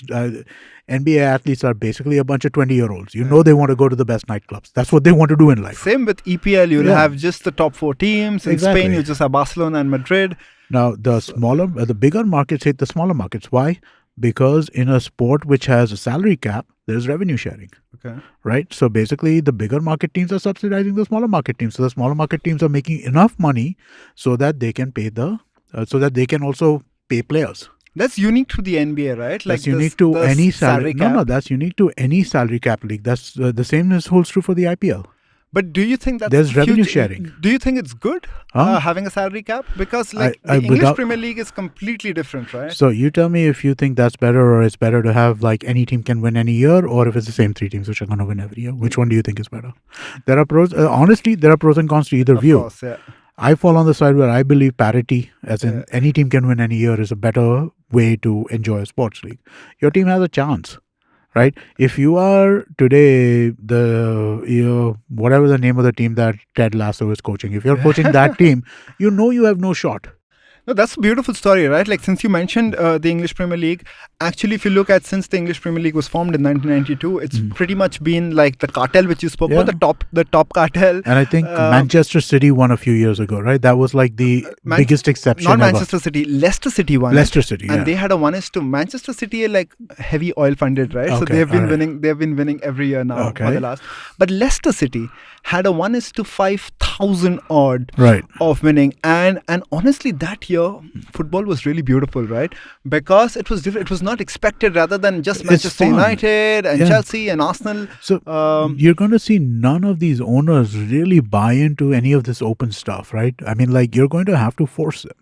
Speaker 3: NBA athletes are basically a bunch of 20-year-olds. You know they want to go to the best nightclubs. That's what they want to do in life.
Speaker 1: Same with EPL. You'll have just the top 4 teams. In Spain, you just have Barcelona and Madrid.
Speaker 3: Now, the bigger markets hate the smaller markets. Why? Because in a sport which has a salary cap, there's revenue sharing.
Speaker 1: Okay.
Speaker 3: Right? So basically, the bigger market teams are subsidizing the smaller market teams. So the smaller market teams are making enough money so that they can pay so that they can also pay players.
Speaker 1: That's unique to the NBA, right?
Speaker 3: Like that's unique to any salary cap. No, that's unique to any salary cap league. That's the same holds true for the IPL.
Speaker 1: But do you think
Speaker 3: there's revenue sharing?
Speaker 1: Do you think it's good having a salary cap? Because the English Premier League is completely different, right?
Speaker 3: So you tell me if you think that's better, or it's better to have like any team can win any year, or if it's the same 3 teams which are going to win every year. Which one do you think is better? There are pros. Honestly, there are pros and cons to either view.
Speaker 1: Course, yeah.
Speaker 3: I fall on the side where I believe parity, as in any team can win any year, is a better way to enjoy a sports league. Your team has a chance. Right? If you are today whatever the name of the team that Ted Lasso is coaching, if you're coaching that team, you know you have no shot.
Speaker 1: No, that's a beautiful story, right? Like, since you mentioned the English Premier League, actually, if you look at since the English Premier League was formed in 1992, it's pretty much been like the cartel which you spoke about, the top cartel.
Speaker 3: And I think Manchester City won a few years ago, right? That was like the biggest exception.
Speaker 1: Not Manchester City, Leicester City won.
Speaker 3: Leicester City,
Speaker 1: and they had a 1:2. Manchester City, like, heavy oil funded, right? So they've been winning. They've been winning every year now for the last. But Leicester City had a 1:5,000 odd of winning, and honestly, that year football was really beautiful, right? Because it was different. It was not expected, rather than just Manchester United and Chelsea and Arsenal.
Speaker 3: So you're going to see none of these owners really buy into any of this open stuff, right? I mean, like, you're going to have to force them.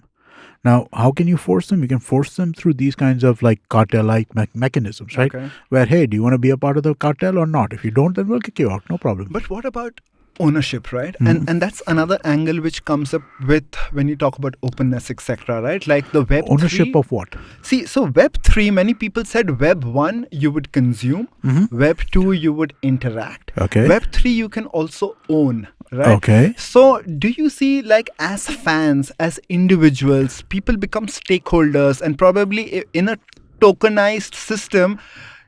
Speaker 3: Now, how can you force them? You can force them through these kinds of like cartel-like mechanisms, right? Okay. Where, hey, do you want to be a part of the cartel or not? If you don't, then we'll kick you out. No problem.
Speaker 1: But what about ownership, right? And that's another angle which comes up with when you talk about openness, etc., right? Like the Web 3.
Speaker 3: Ownership of what?
Speaker 1: See, so Web 3, many people said Web 1 you would consume, Web 2 you would interact.
Speaker 3: Okay.
Speaker 1: Web 3 you can also own, right?
Speaker 3: Okay.
Speaker 1: So do you see, like, as fans, as individuals, people become stakeholders, and probably in a tokenized system,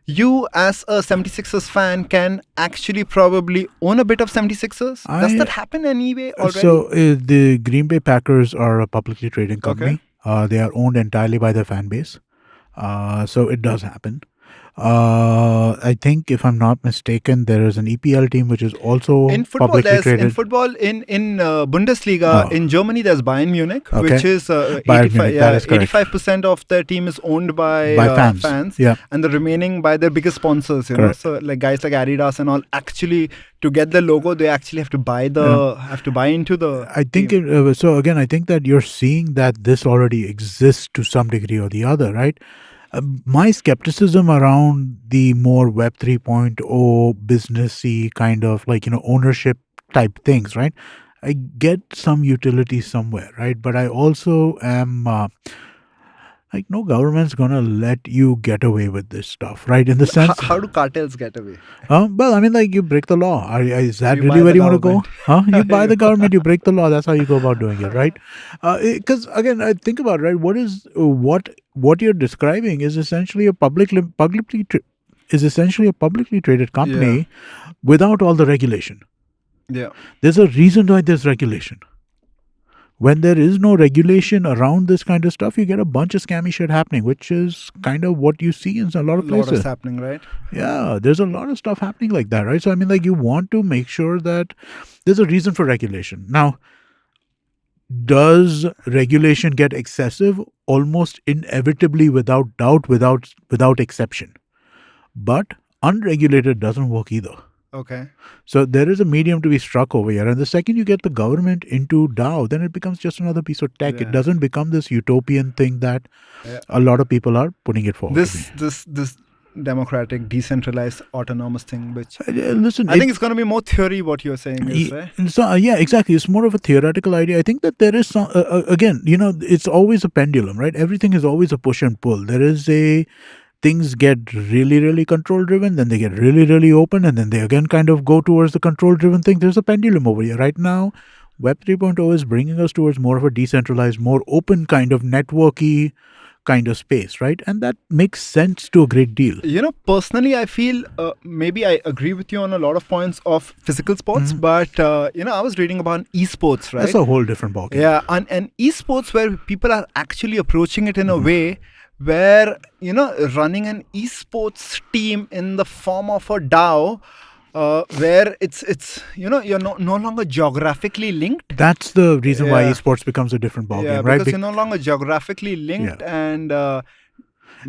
Speaker 1: you as a 76ers fan can actually probably own a bit of 76ers? Does that happen anyway already?
Speaker 3: So the Green Bay Packers are a publicly trading company.
Speaker 1: Okay.
Speaker 3: They are owned entirely by their fan base. So it does happen. I think, if I'm not mistaken, there is an EPL team which is also
Speaker 1: In football,
Speaker 3: publicly traded.
Speaker 1: in Bundesliga,
Speaker 3: Oh.
Speaker 1: in Germany, there's Bayern Munich,
Speaker 3: Okay.
Speaker 1: which is
Speaker 3: Bayern Munich, that is correct.
Speaker 1: 85% of their team is owned by
Speaker 3: fans. Yeah.
Speaker 1: and the remaining by their biggest sponsors. You
Speaker 3: Correct.
Speaker 1: know, so like guys like Adidas and all, actually to get the logo, they actually have to buy into the.
Speaker 3: I think
Speaker 1: team.
Speaker 3: so. Again, I think that you're seeing that this already exists to some degree or the other, right? My skepticism around the more Web 3.0 businessy kind of, like, ownership type things, right? I get some utility somewhere, right? But I also am like, no government's gonna let you get away with this stuff, right? In the sense,
Speaker 1: How do cartels get away?
Speaker 3: well, I mean, like, you break the law. Is that
Speaker 1: You
Speaker 3: really
Speaker 1: buy
Speaker 3: where
Speaker 1: the
Speaker 3: you want to go?
Speaker 1: government.
Speaker 3: You buy the government, you break the law. That's how you go about doing it, right? Because again, I think about, right, what you're describing is essentially a publicly traded company without all the regulation.
Speaker 1: Yeah.
Speaker 3: There's a reason why there's regulation. When there is no regulation around this kind of stuff, you get a bunch of scammy shit happening, which is kind of what you see in a lot of places.
Speaker 1: A lot is happening, right?
Speaker 3: Yeah, there's a lot of stuff happening like that, right? So, I mean, like, you want to make sure that there's a reason for regulation. Now, does regulation get excessive? Almost inevitably, without doubt, without exception. But unregulated doesn't work either.
Speaker 1: Okay.
Speaker 3: So there is a medium to be struck over here. And the second you get the government into DAO, then it becomes just another piece of tech.
Speaker 1: Yeah.
Speaker 3: It doesn't become this utopian thing that a lot of people are putting it forward.
Speaker 1: This democratic, decentralized, autonomous thing, which
Speaker 3: listen,
Speaker 1: I think it's going to be more theory. What you're saying is, right?
Speaker 3: So, yeah, exactly. It's more of a theoretical idea. I think that there is some, again, it's always a pendulum, right? Everything is always a push and pull. There is things get really, really control driven, then they get really, really open, and then they again kind of go towards the control driven thing. There's a pendulum over here. Right now, Web 3.0 is bringing us towards more of a decentralized, more open kind of networky kind of space, right? And that makes sense to a great deal.
Speaker 1: Personally, I feel maybe I agree with you on a lot of points of physical sports, but I was reading about esports, right?
Speaker 3: That's a whole different ballgame.
Speaker 1: Yeah, and esports where people are actually approaching it in a way where, running an esports team in the form of a DAO, where it's you're no longer geographically linked.
Speaker 3: That's the reason why esports becomes a different ballgame, right?
Speaker 1: Because you're no longer geographically linked, and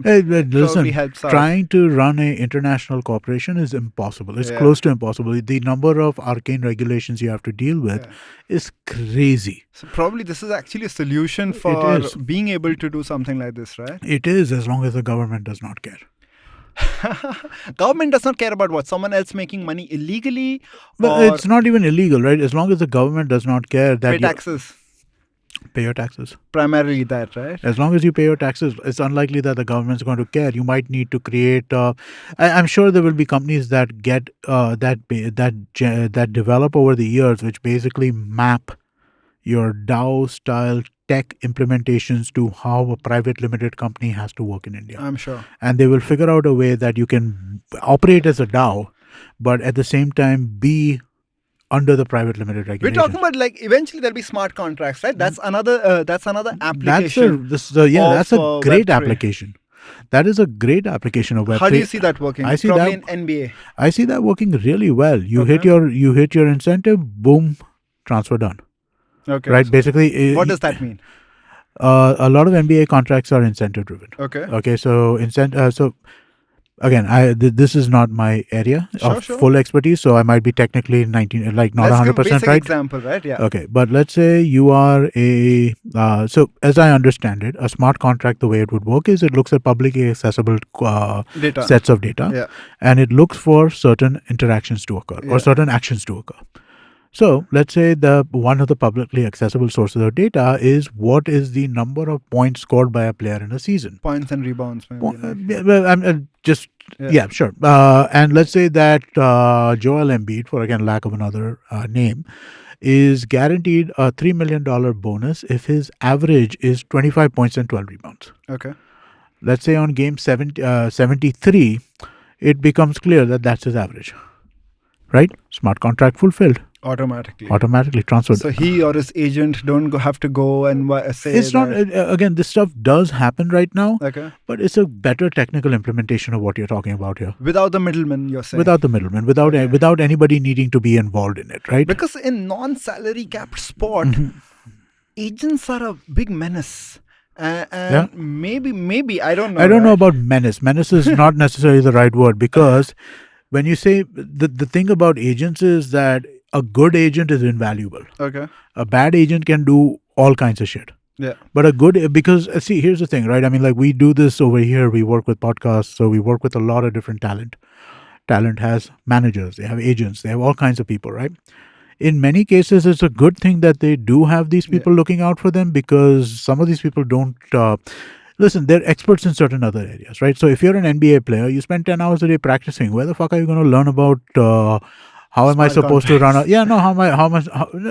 Speaker 3: listen,
Speaker 1: helps out.
Speaker 3: Trying to run an international corporation is impossible. It's close to impossible. The number of arcane regulations you have to deal with is crazy.
Speaker 1: So probably this is actually a solution for being able to do something like this, right?
Speaker 3: It is, as long as the government does not care.
Speaker 1: Government does not care about what? Someone else making money illegally?
Speaker 3: But it's not even illegal, right? As long as the government does not care that
Speaker 1: pay taxes.
Speaker 3: Pay your taxes.
Speaker 1: Primarily that, right?
Speaker 3: As long as you pay your taxes, it's unlikely that the government's going to care. You might need to create. I'm sure there will be companies that get that develop over the years, which basically map your DAO style tech implementations to how a private limited company has to work in India.
Speaker 1: I'm sure.
Speaker 3: And they will figure out a way that you can operate as a DAO, but at the same time be under the private limited regulation.
Speaker 1: We're talking about, like, eventually there'll be smart contracts, right? That's another application.
Speaker 3: That's a great application. That is a great application of Web3.
Speaker 1: How do you see that working?
Speaker 3: I see
Speaker 1: Probably
Speaker 3: that,
Speaker 1: in NBA.
Speaker 3: I see that working really well. You hit your incentive, boom, transfer done.
Speaker 1: Okay.
Speaker 3: Right.
Speaker 1: So
Speaker 3: basically,
Speaker 1: what does that mean?
Speaker 3: A lot of NBA contracts are incentive driven.
Speaker 1: Okay.
Speaker 3: Okay. So again, this is not my area of full expertise, so I might be technically not 100% right.
Speaker 1: Example, right? Yeah.
Speaker 3: Okay, but let's say you are so as I understand it, a smart contract, the way it would work is it looks at publicly accessible sets of data, and it looks for certain interactions to occur or certain actions to occur. So let's say one of the publicly accessible sources of data is what is the number of points scored by a player in a season.
Speaker 1: Points and rebounds. Maybe.
Speaker 3: Sure. And let's say that Joel Embiid, for again lack of another name, is guaranteed a $3 million bonus if his average is 25 points and 12 rebounds.
Speaker 1: Okay.
Speaker 3: Let's say on game 73, it becomes clear that that's his average. Right? Smart contract fulfilled. Automatically transferred.
Speaker 1: So he or his agent don't have to go and say
Speaker 3: it's not, again, this stuff does happen right now,
Speaker 1: Okay.
Speaker 3: but it's a better technical implementation of what you're talking about here.
Speaker 1: Without the middleman, you're saying.
Speaker 3: Without the middleman, without anybody needing to be involved in it, right?
Speaker 1: Because in non-salary capped sport, agents are a big menace. And maybe, I don't know.
Speaker 3: I don't know about menace. Menace is not necessarily the right word, because when you say, the thing about agents is that a good agent is invaluable.
Speaker 1: Okay.
Speaker 3: A bad agent can do all kinds of shit.
Speaker 1: Yeah.
Speaker 3: But because see, here's the thing, right? I mean, like, we do this over here. We work with podcasts, so we work with a lot of different talent. Talent has managers, they have agents, they have all kinds of people, right? In many cases, it's a good thing that they do have these people looking out for them, because some of these people don't... listen, they're experts in certain other areas, right? So if you're an NBA player, you spend 10 hours a day practicing. Where the fuck are you going to learn about... how am I supposed to run a... Yeah, no,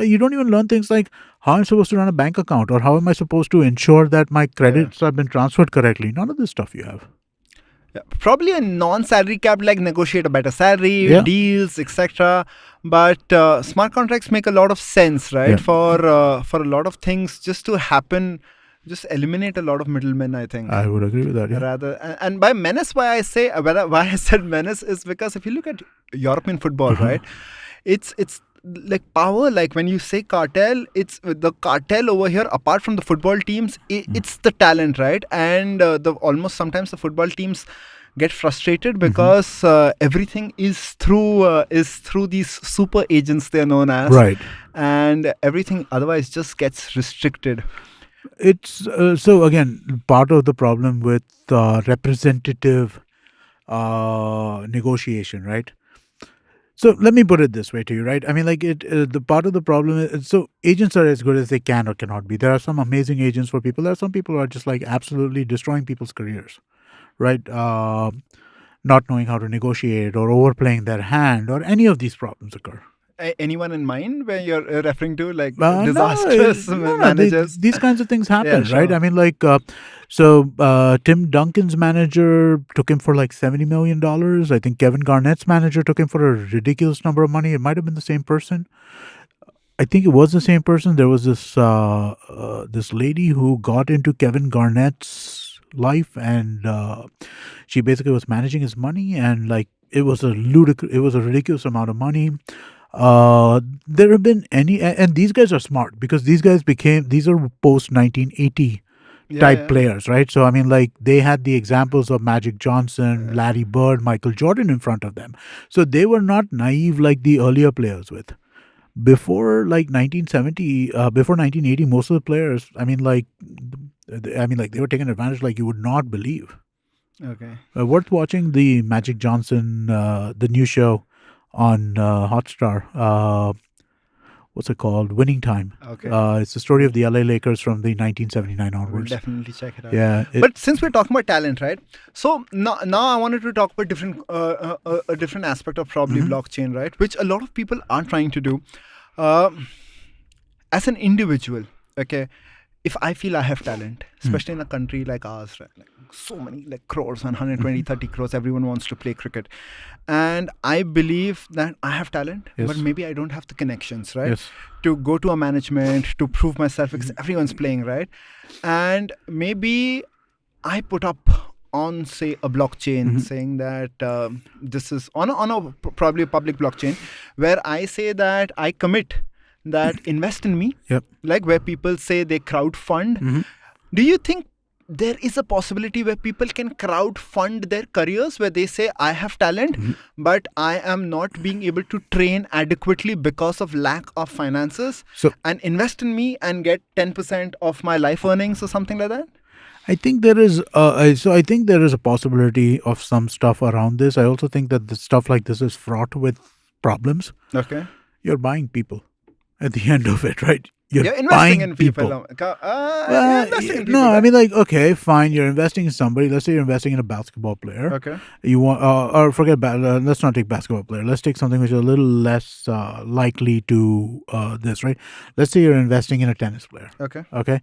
Speaker 3: you don't even learn things like how I'm supposed to run a bank account, or how am I supposed to ensure that my credits have been transferred correctly. None of this stuff you have.
Speaker 1: Yeah. Probably a non-salary cap, like negotiate a better salary, deals, etc. But smart contracts make a lot of sense, right?
Speaker 3: Yeah.
Speaker 1: For a lot of things just to happen, just eliminate a lot of middlemen, I think.
Speaker 3: I would agree with that. Yeah.
Speaker 1: Rather, and by menace, why I said menace is because if you look at European football, right, it's like power. Like when you say cartel, it's the cartel over here. Apart from the football teams, it's the talent, right? And almost sometimes the football teams get frustrated because everything is through these super agents, they're known as,
Speaker 3: Right.
Speaker 1: and everything otherwise just gets restricted.
Speaker 3: It's so again, part of the problem with representative negotiation, right? So let me put it this way to you, right? I mean, like, the part of the problem is, so agents are as good as they can or cannot be. There are some amazing agents for people. There are some people who are just like absolutely destroying people's careers, right? Not knowing how to negotiate, or overplaying their hand, or any of these problems occur.
Speaker 1: Anyone in mind where you're referring to, like
Speaker 3: No,
Speaker 1: disastrous managers?
Speaker 3: These kinds of things happen,
Speaker 1: Yeah,
Speaker 3: right?
Speaker 1: sure.
Speaker 3: I mean, like, Tim Duncan's manager took him for like $70 million. I think Kevin Garnett's manager took him for a ridiculous number of money. It might have been the same person. I think it was the same person. There was this lady who got into Kevin Garnett's life, and she basically was managing his money, and like it was a ridiculous amount of money. There have been and these guys are smart, because these are post 1980 type players, right? So I mean, like, they had the examples of Magic Johnson, Larry Bird, Michael Jordan in front of them. So they were not naive like the earlier players with. Before like 1970, before 1980, most of the players, I mean, like they were taking advantage like you would not believe.
Speaker 1: Okay.
Speaker 3: Worth watching the Magic Johnson, the new show on Hotstar. What's it called? Winning Time.
Speaker 1: Okay.
Speaker 3: It's the story of the LA Lakers from the 1979
Speaker 1: We'll
Speaker 3: onwards.
Speaker 1: definitely check it out.
Speaker 3: Yeah.
Speaker 1: But since we're talking about talent, right? So now I wanted to talk about a different aspect of probably blockchain, right? Which a lot of people are trying to do. As an individual, okay, if I feel I have talent, especially in a country like ours, right? Like so many, like crores and 120, 30 crores, everyone wants to play cricket. And I believe that I have talent, but maybe I don't have the connections, right?
Speaker 3: Yes.
Speaker 1: To go to a management, to prove myself, because everyone's playing, right? And maybe I put up on, say, a blockchain saying that this is on a probably a public blockchain, where I say that I commit that invest in me, like where people say they crowdfund. Do you think there is a possibility where people can crowdfund their careers, where they say, I have talent, but I am not being able to train adequately because of lack of finances, and invest in me and get 10% of my life earnings or something like that?
Speaker 3: I think there is I think there is a possibility of some stuff around this. I also think that the stuff like this is fraught with problems.
Speaker 1: Okay.
Speaker 3: You're buying people at the end of it, right? You're
Speaker 1: investing
Speaker 3: buying
Speaker 1: in people.
Speaker 3: people.
Speaker 1: You're investing in people.
Speaker 3: No, I
Speaker 1: right?
Speaker 3: mean, like, okay, fine. You're investing in somebody. Let's say you're investing in a basketball player.
Speaker 1: Okay.
Speaker 3: You want, or forget let's not take basketball player. Let's take something which is a little less likely to this, right? Let's say you're investing in a tennis player.
Speaker 1: Okay.
Speaker 3: Okay,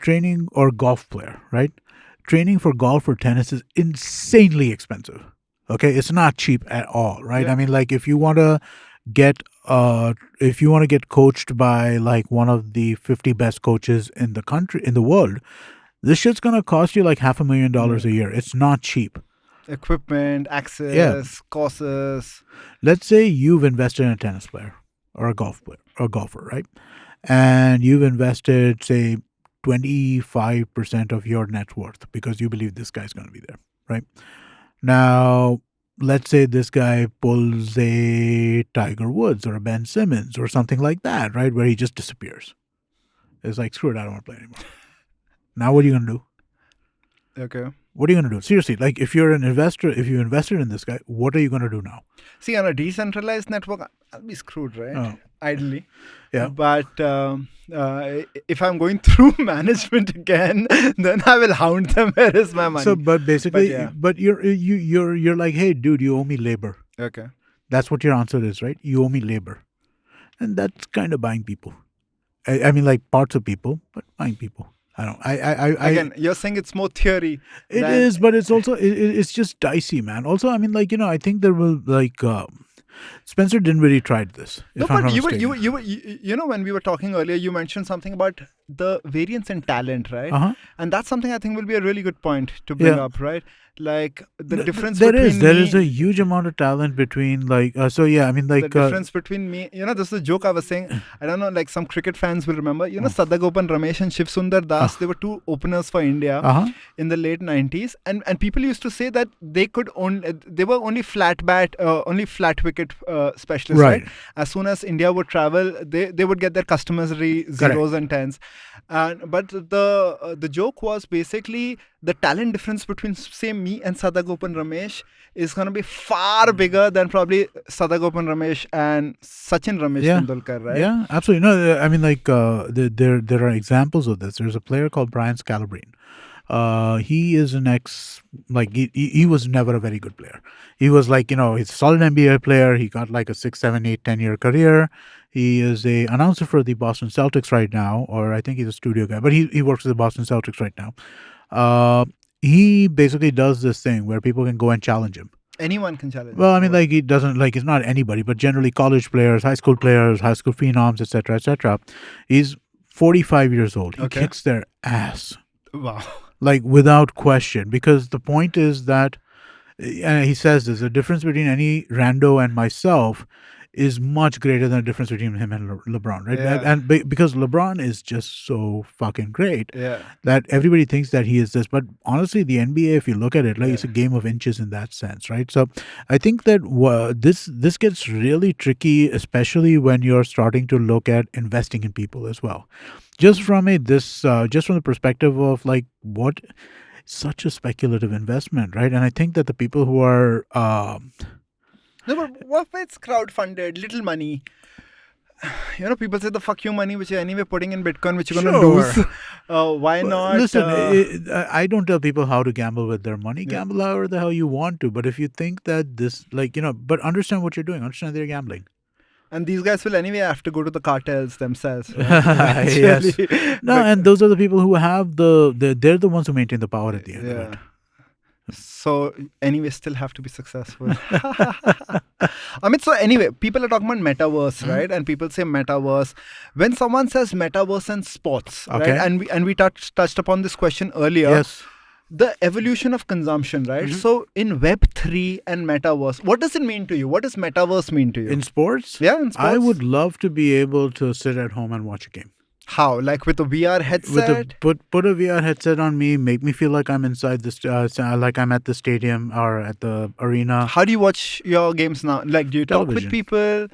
Speaker 3: training or golf player, right? Training for golf or tennis is insanely expensive. Okay, it's not cheap at all, right?
Speaker 1: Yeah.
Speaker 3: I mean, like, if you want to get coached by like one of the 50 best coaches in the world, this shit's gonna cost you like $500,000 a year. It's not cheap.
Speaker 1: Equipment, access, courses.
Speaker 3: Let's say you've invested in a tennis player or a golfer, right? And you've invested, say, 25% of your net worth because you believe this guy's gonna be there, right? Now, let's say this guy pulls a Tiger Woods or a Ben Simmons or something like that, right? Where he just disappears. It's like, screw it, I don't want to play anymore. Now what are you going to do?
Speaker 1: Okay.
Speaker 3: What are you going to do? Seriously, like if you're an investor, if you invested in this guy, what are you going to do now?
Speaker 1: See, on a decentralized network, I'll be screwed, right?
Speaker 3: Oh.
Speaker 1: Ideally.
Speaker 3: Yeah.
Speaker 1: But if I'm going through management again, then I will hound them. Where is my money?
Speaker 3: So, but basically,
Speaker 1: But yeah.
Speaker 3: you're like, hey, dude, you owe me labor.
Speaker 1: Okay.
Speaker 3: That's what your answer is, right? You owe me labor, and that's kind of buying people. I mean, like parts of people, but buying people. I don't.
Speaker 1: Again, you're saying it's more theory.
Speaker 3: It is, but it's also it's just dicey, man. Also, I mean, like, I think there will like Spencer Dinwiddie tried this.
Speaker 1: No, but you were when we were talking earlier, you mentioned something about the variance in talent, right?
Speaker 3: Uh-huh.
Speaker 1: And that's something I think will be a really good point to bring up, right? Like the difference
Speaker 3: there
Speaker 1: between
Speaker 3: is a huge amount of talent between like so yeah, I mean, like
Speaker 1: the difference between me, this is a joke I was saying. I don't know, like some cricket fans will remember, Sadagopan Ramesh and Shiv Sundar Das, they were two openers for India in the late 90s, and people used to say that they were only flat wicket specialists, right? As soon as India would travel, they would get their customary zeros and tens. But the joke was basically the talent difference between, say, me and Sadagopan Ramesh is going to be far bigger than probably Sadagopan Ramesh and Sachin Ramesh Tendulkar, right?
Speaker 3: Yeah, absolutely. No, I mean, like there are examples of this. There's a player called Brian Scalabrine. He is an he was never a very good player. He was like, he's a solid NBA player. He got like a 6, 7, 8, 10-year career. He is a announcer for the Boston Celtics right now, or I think he's a studio guy, but he works with the Boston Celtics right now. He basically does this thing where people can go and challenge him.
Speaker 1: Anyone can challenge him.
Speaker 3: Well, I mean, like he doesn't, like it's not anybody, but generally college players, high school phenoms, etc., etc. He's 45 years old. He kicks their ass.
Speaker 1: Wow.
Speaker 3: Like without question, because the point is that, and he says this, the difference between any rando and myself is much greater than the difference between him and LeBron, right?
Speaker 1: Yeah.
Speaker 3: And because LeBron is just so fucking great that everybody thinks that he is this. But honestly, the NBA, if you look at it, like it's a game of inches in that sense, right? So I think that this gets really tricky, especially when you're starting to look at investing in people as well. Just from the perspective of like what such a speculative investment, right? And I think that the people who are
Speaker 1: no, but what if it's crowdfunded, little money? People say the fuck you money, which you're anyway putting in Bitcoin, which you're going to lose. Why not?
Speaker 3: Listen, I don't tell people how to gamble with their money. Gamble however the hell you want to. But if you think that this, but understand what you're doing. Understand they're gambling.
Speaker 1: And these guys will anyway have to go to the cartels themselves. Right?
Speaker 3: Yes. No, and those are the people who have they're the ones who maintain the power at the end of it.
Speaker 1: So anyway, still have to be successful. Amit, so anyway, people are talking about metaverse, right? And people say metaverse. When someone says metaverse and sports, right? And we touched upon this question earlier.
Speaker 3: Yes.
Speaker 1: The evolution of consumption, right? So in Web3 and metaverse, what does it mean to you? What does metaverse mean to you?
Speaker 3: In sports?
Speaker 1: Yeah, in sports.
Speaker 3: I would love to be able to sit at home and watch a game.
Speaker 1: How? Like with a VR headset?
Speaker 3: Put a VR headset on me, make me feel like I'm inside this, like I'm at the stadium or at the arena.
Speaker 1: How do you watch your games now? Like, do you talk with people?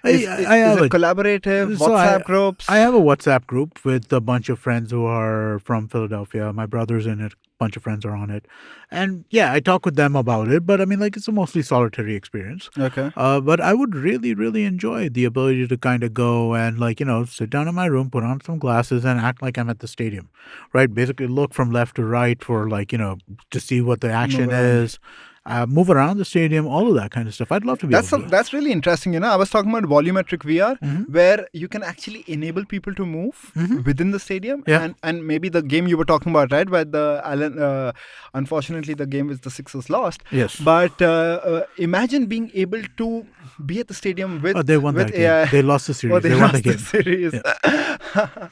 Speaker 1: Is it collaborative? WhatsApp groups?
Speaker 3: I have a WhatsApp group with a bunch of friends who are from Philadelphia. My brother's in it. bunch of friends are on it. And yeah, I talk with them about it, but I mean, like, it's a mostly solitary experience.
Speaker 1: Okay.
Speaker 3: But I would really, really enjoy the ability to kind of go and, like, sit down in my room, put on some glasses, and act like I'm at the stadium, right? Basically, look from left to right for, like, to see what the action is. Move around the stadium, all of that kind of stuff. I'd love to be able to do that.
Speaker 1: That's really interesting. I was talking about volumetric VR,
Speaker 3: Mhm.
Speaker 1: where you can actually enable people to move
Speaker 3: Mhm.
Speaker 1: within the stadium,
Speaker 3: Yeah.
Speaker 1: and maybe the game you were talking about, right? Where the Allen, unfortunately, the game with the Sixers lost.
Speaker 3: Yes.
Speaker 1: But imagine being able to be at the stadium with.
Speaker 3: Oh, they won
Speaker 1: with
Speaker 3: that game. They lost the series.
Speaker 1: Oh, they
Speaker 3: won
Speaker 1: lost
Speaker 3: the game.
Speaker 1: series.
Speaker 3: Yeah.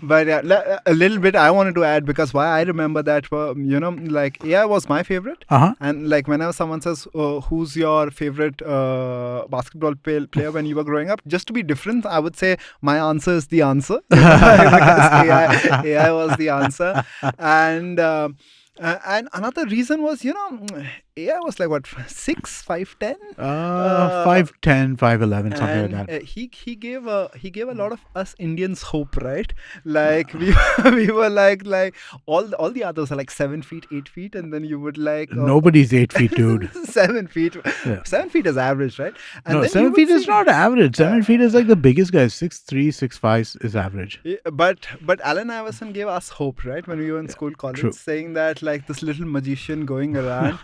Speaker 1: But a little bit I wanted to add, because why I remember that, like AI was my favorite. And like whenever someone says, who's your favorite basketball player when you were growing up, just to be different, I would say my answer is the answer. Because AI was the answer. And another reason was, AI was like, what, 6'5'10"?
Speaker 3: 5'10", 5'11", something like that.
Speaker 1: He gave a lot of us Indians hope, right? Like we were like all the others are like 7 feet, 8 feet, and then you would like
Speaker 3: Nobody's 8 feet, dude.
Speaker 1: 7 feet.
Speaker 3: Yeah.
Speaker 1: 7 feet is average, right? And
Speaker 3: No,
Speaker 1: then
Speaker 3: 7 feet is not average. 7 feet is like the biggest guy. 6'3", 6'5" is average.
Speaker 1: Yeah, but Allen Iverson gave us hope, right, when we were in school, college,
Speaker 3: true.
Speaker 1: saying that like this little magician going around.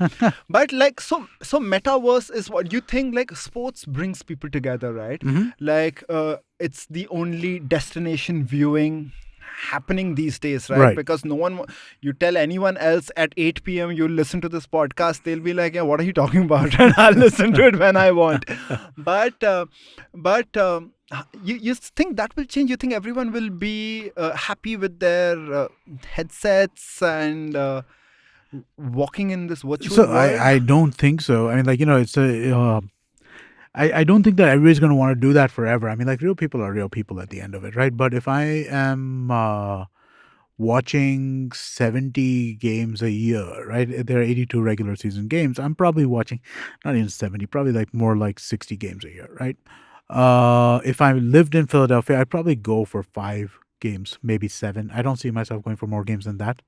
Speaker 1: But like so metaverse is what you think, like sports brings people together, right?
Speaker 3: Mm-hmm.
Speaker 1: Like it's the only destination viewing happening these days, right?
Speaker 3: Right.
Speaker 1: Because no one, you tell anyone else at 8 p.m. you listen to this podcast, they'll be like, yeah, what are you talking about? And I'll listen to it when I want. But you think that will change? You think everyone will be happy with their headsets and walking in this virtual
Speaker 3: So
Speaker 1: world?
Speaker 3: I don't think so. I mean, like, it's a... I don't think that everybody's going to want to do that forever. I mean, like, real people are real people at the end of it, right? But if I am watching 70 games a year, right? There are 82 regular season games. I'm probably watching not even 70, probably like more like 60 games a year, right? If I lived in Philadelphia, I'd probably go for 5 games, maybe 7. I don't see myself going for more games than that,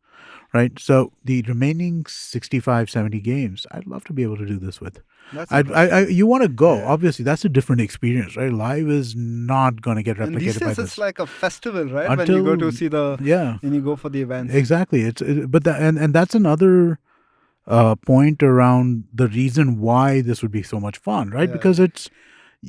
Speaker 3: right? So the remaining 65, 70 games, I'd love to be able to do this with. You want to go.
Speaker 1: Yeah.
Speaker 3: Obviously, that's a different experience, right? Live is not going to get replicated
Speaker 1: And these
Speaker 3: by
Speaker 1: days
Speaker 3: this.
Speaker 1: it's like a festival, right? When you go to see when you go for the events.
Speaker 3: Exactly. And that's another point around the reason why this would be so much fun, right?
Speaker 1: Yeah.
Speaker 3: Because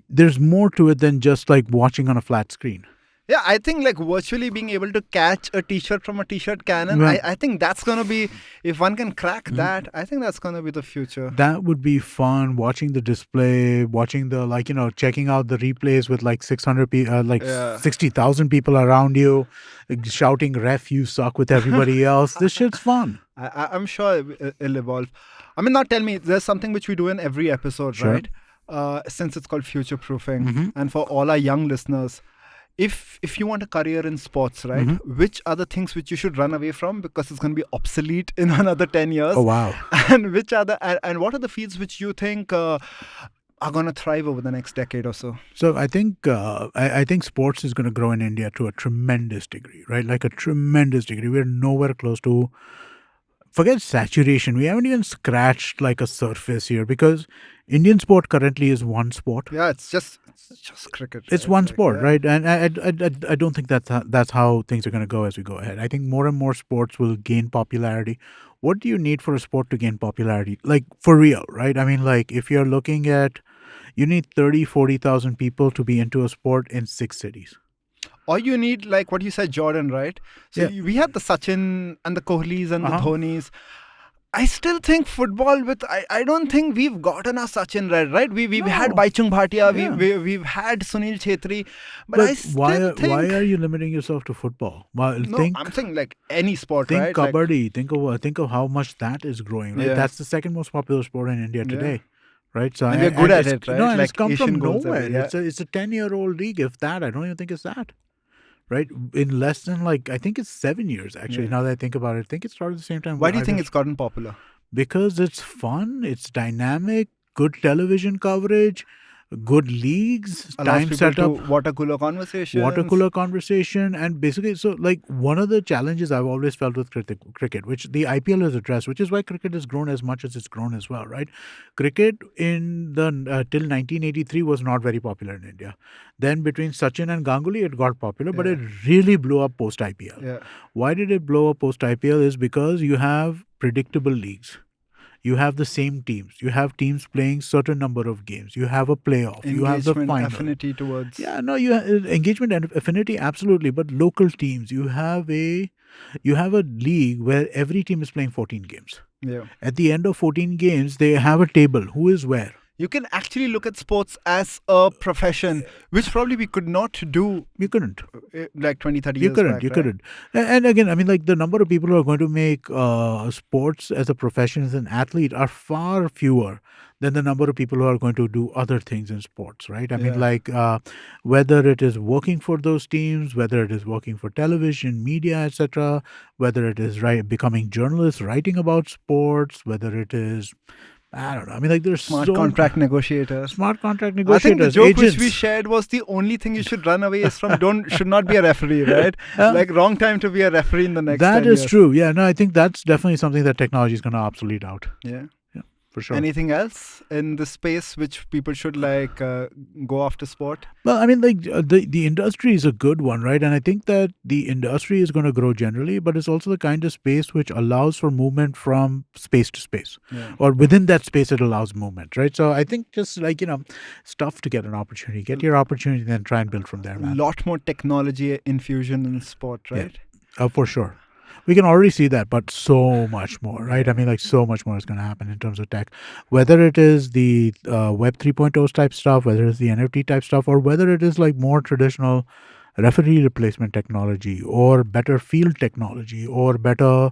Speaker 3: there's more to it than just like watching on a flat screen.
Speaker 1: Yeah, I think like virtually being able to catch a t-shirt from a t-shirt cannon,
Speaker 3: Yeah.
Speaker 1: I think that's going to be, if one can crack that, I think that's going to be the future.
Speaker 3: That would be fun, watching the display, watching the, like, checking out the replays with like 600 people, 60,000 people around you, shouting, "Ref, you suck," with everybody else. This shit's fun.
Speaker 1: I'm sure it'll evolve. I mean, not tell me, there's something which we do in every episode,
Speaker 3: Sure.
Speaker 1: right? Since it's called future proofing.
Speaker 3: Mm-hmm.
Speaker 1: And for all our young listeners, if you want a career in sports, right, which are the things which you should run away from because it's going to be obsolete in another 10 years?
Speaker 3: Oh, wow.
Speaker 1: And which are and what are the fields which you think are going to thrive over the next decade or so?
Speaker 3: So I think I think sports is going to grow in India to a tremendous degree, right? Like a tremendous degree. We're nowhere close to, forget saturation. We haven't even scratched like a surface here, because Indian sport currently is one sport.
Speaker 1: Yeah, it's just cricket.
Speaker 3: It's
Speaker 1: right?
Speaker 3: one
Speaker 1: Like,
Speaker 3: sport,
Speaker 1: yeah.
Speaker 3: right? And I don't think that's how things are going to go as we go ahead. I think more and more sports will gain popularity. What do you need for a sport to gain popularity? Like, for real, right? I mean, like, if you're looking at, you need 30, 40,000 people to be into a sport in 6 cities.
Speaker 1: Or you need, like what you said, Jordan, right? So we had the Sachin and the Kohlis and the Dhonis. I still think football I don't think we've gotten our Sachin right? We've had Baichung Bhatia, we've had Sunil Chhetri, but I still think...
Speaker 3: why are you limiting yourself to football? Well,
Speaker 1: I'm saying like any sport,
Speaker 3: think
Speaker 1: right?
Speaker 3: Kabaddi. Think of how much that is growing, right?
Speaker 1: Yeah.
Speaker 3: That's the second most popular sport in India today. Right, so
Speaker 1: and we're good at
Speaker 3: it's,
Speaker 1: it, right?
Speaker 3: No, and
Speaker 1: like
Speaker 3: it's come
Speaker 1: Asian
Speaker 3: from
Speaker 1: goals
Speaker 3: nowhere.
Speaker 1: everywhere.
Speaker 3: It's a 10-year-old league, if that. I don't even think it's that. Right, in less than I think it's 7 years actually. Now that I think about it, I think it started at the same time.
Speaker 1: Why do you think it's gotten popular?
Speaker 3: Because it's fun, it's dynamic, good television coverage. good leagues,
Speaker 1: Allows
Speaker 3: time
Speaker 1: people
Speaker 3: setup,
Speaker 1: to water cooler
Speaker 3: conversation, and basically, so like one of the challenges I've always felt with cricket, which the IPL has addressed, which is why cricket has grown as much as it's grown as well, right? Cricket in the till 1983 was not very popular in India. Then between Sachin and Ganguly, it got popular, but it really blew up post IPL.
Speaker 1: Yeah.
Speaker 3: Why did it blow up post IPL? Is because you have predictable leagues. You have the same teams. You have teams playing certain number of games. You have a playoff. You have the
Speaker 1: Engagement,
Speaker 3: final.
Speaker 1: affinity towards.
Speaker 3: Yeah, no, you engagement and affinity, absolutely. But local teams, you have a league where every team is playing 14 games.
Speaker 1: Yeah.
Speaker 3: At the end of 14 games, they have a table. Who is where?
Speaker 1: You can actually look at sports as a profession, which probably we could not do
Speaker 3: You couldn't.
Speaker 1: like 20, 30
Speaker 3: You
Speaker 1: years
Speaker 3: couldn't.
Speaker 1: back.
Speaker 3: You
Speaker 1: right?
Speaker 3: couldn't. And again, I mean, like the number of people who are going to make sports as a profession as an athlete are far fewer than the number of people who are going to do other things in sports, right? I mean,
Speaker 1: Yeah.
Speaker 3: like whether it is working for those teams, whether it is working for television, media, etc., whether it is becoming journalists, writing about sports, whether it is, I don't know. I mean, like there's
Speaker 1: Smart
Speaker 3: so
Speaker 1: contract negotiators.
Speaker 3: smart contract
Speaker 1: I think
Speaker 3: negotiators,
Speaker 1: the joke
Speaker 3: agents.
Speaker 1: which we shared was the only thing you should run away is from should not be a referee, right?
Speaker 3: Yeah.
Speaker 1: Like wrong time to be a referee in the next
Speaker 3: That
Speaker 1: 10
Speaker 3: is
Speaker 1: years.
Speaker 3: true. Yeah, no, I think that's definitely something that technology is going to obsolete out.
Speaker 1: Yeah.
Speaker 3: For sure.
Speaker 1: Anything else in the space which people should like go after sport?
Speaker 3: Well, I mean, like the industry is a good one, right? And I think that the industry is going to grow generally, but it's also the kind of space which allows for movement from space to space, or within that space, it allows movement, right? So I think just like, it's tough to get an opportunity. Get your opportunity, then try and build from there,
Speaker 1: A
Speaker 3: man.
Speaker 1: lot more technology infusion in sport, right?
Speaker 3: For sure. We can already see that, but so much more, right? I mean, like so much more is going to happen in terms of tech, whether it is the Web 3.0 type stuff, whether it's the NFT type stuff, or whether it is like more traditional referee replacement technology, or better field technology, or better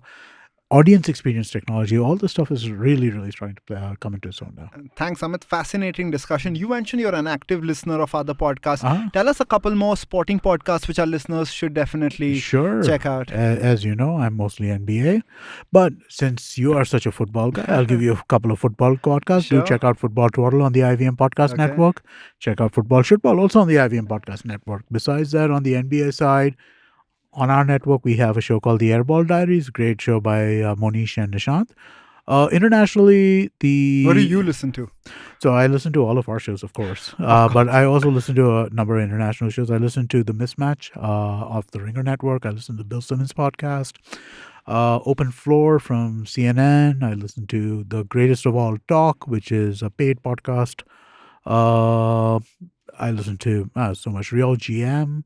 Speaker 3: audience experience technology. All this stuff is really, really starting to come into its own now.
Speaker 1: Thanks, Amit. Fascinating discussion. You mentioned you're an active listener of other podcasts.
Speaker 3: Uh-huh.
Speaker 1: Tell us a couple more sporting podcasts which our listeners should definitely check out.
Speaker 3: As you know, I'm mostly NBA. But since you are such a football guy, I'll give you a couple of football podcasts.
Speaker 1: Sure.
Speaker 3: Do check out Football Twaddle on the IVM Podcast
Speaker 1: Okay.
Speaker 3: Network. Check out Football Shitball also on the IVM Podcast Network. Besides that, on the NBA side, on our network, we have a show called the Airball Diaries. Great show by Monish and Nishant. Internationally,
Speaker 1: What do you listen to?
Speaker 3: So I listen to all of our shows, of course. But I also listen to a number of international shows. I listen to The Mismatch of the Ringer Network. I listen to Bill Simmons' podcast. Open Floor from CNN. I listen to The Greatest of All Talk, which is a paid podcast. I listen to so much Real GM.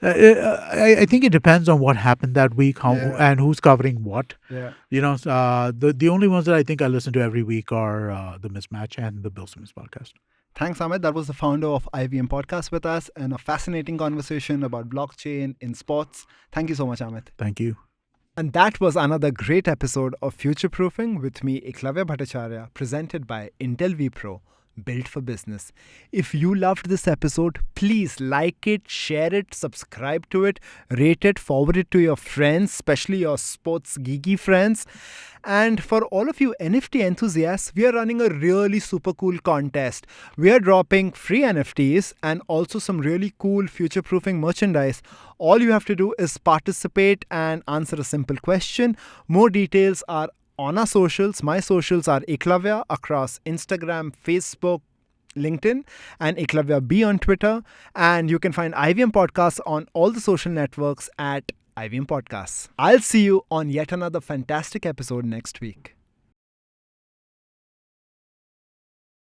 Speaker 3: I think it depends on what happened that week, and who's covering what.
Speaker 1: Yeah.
Speaker 3: The only ones that I think I listen to every week are The Mismatch and the Bill Simmons podcast.
Speaker 1: Thanks, Amit. That was the founder of IVM Podcasts with us, and a fascinating conversation about blockchain in sports. Thank you so much, Amit.
Speaker 3: Thank you.
Speaker 1: And that was another great episode of Future Proofing with me, Ekalavya Bhattacharya, presented by Intel vPro, built for business. If you loved this episode, please like it, share it, subscribe to it, rate it, forward it to your friends, especially your sports geeky friends. And for all of you NFT enthusiasts, we are running a really super cool contest. We are dropping free NFTs and also some really cool future-proofing merchandise. All you have to do is participate and answer a simple question. More details are on our socials. My socials are Ekalavya across Instagram, Facebook, LinkedIn, and Ekalavya B on Twitter. And you can find IVM Podcasts on all the social networks at IVM Podcasts. I'll see you on yet another fantastic episode next week.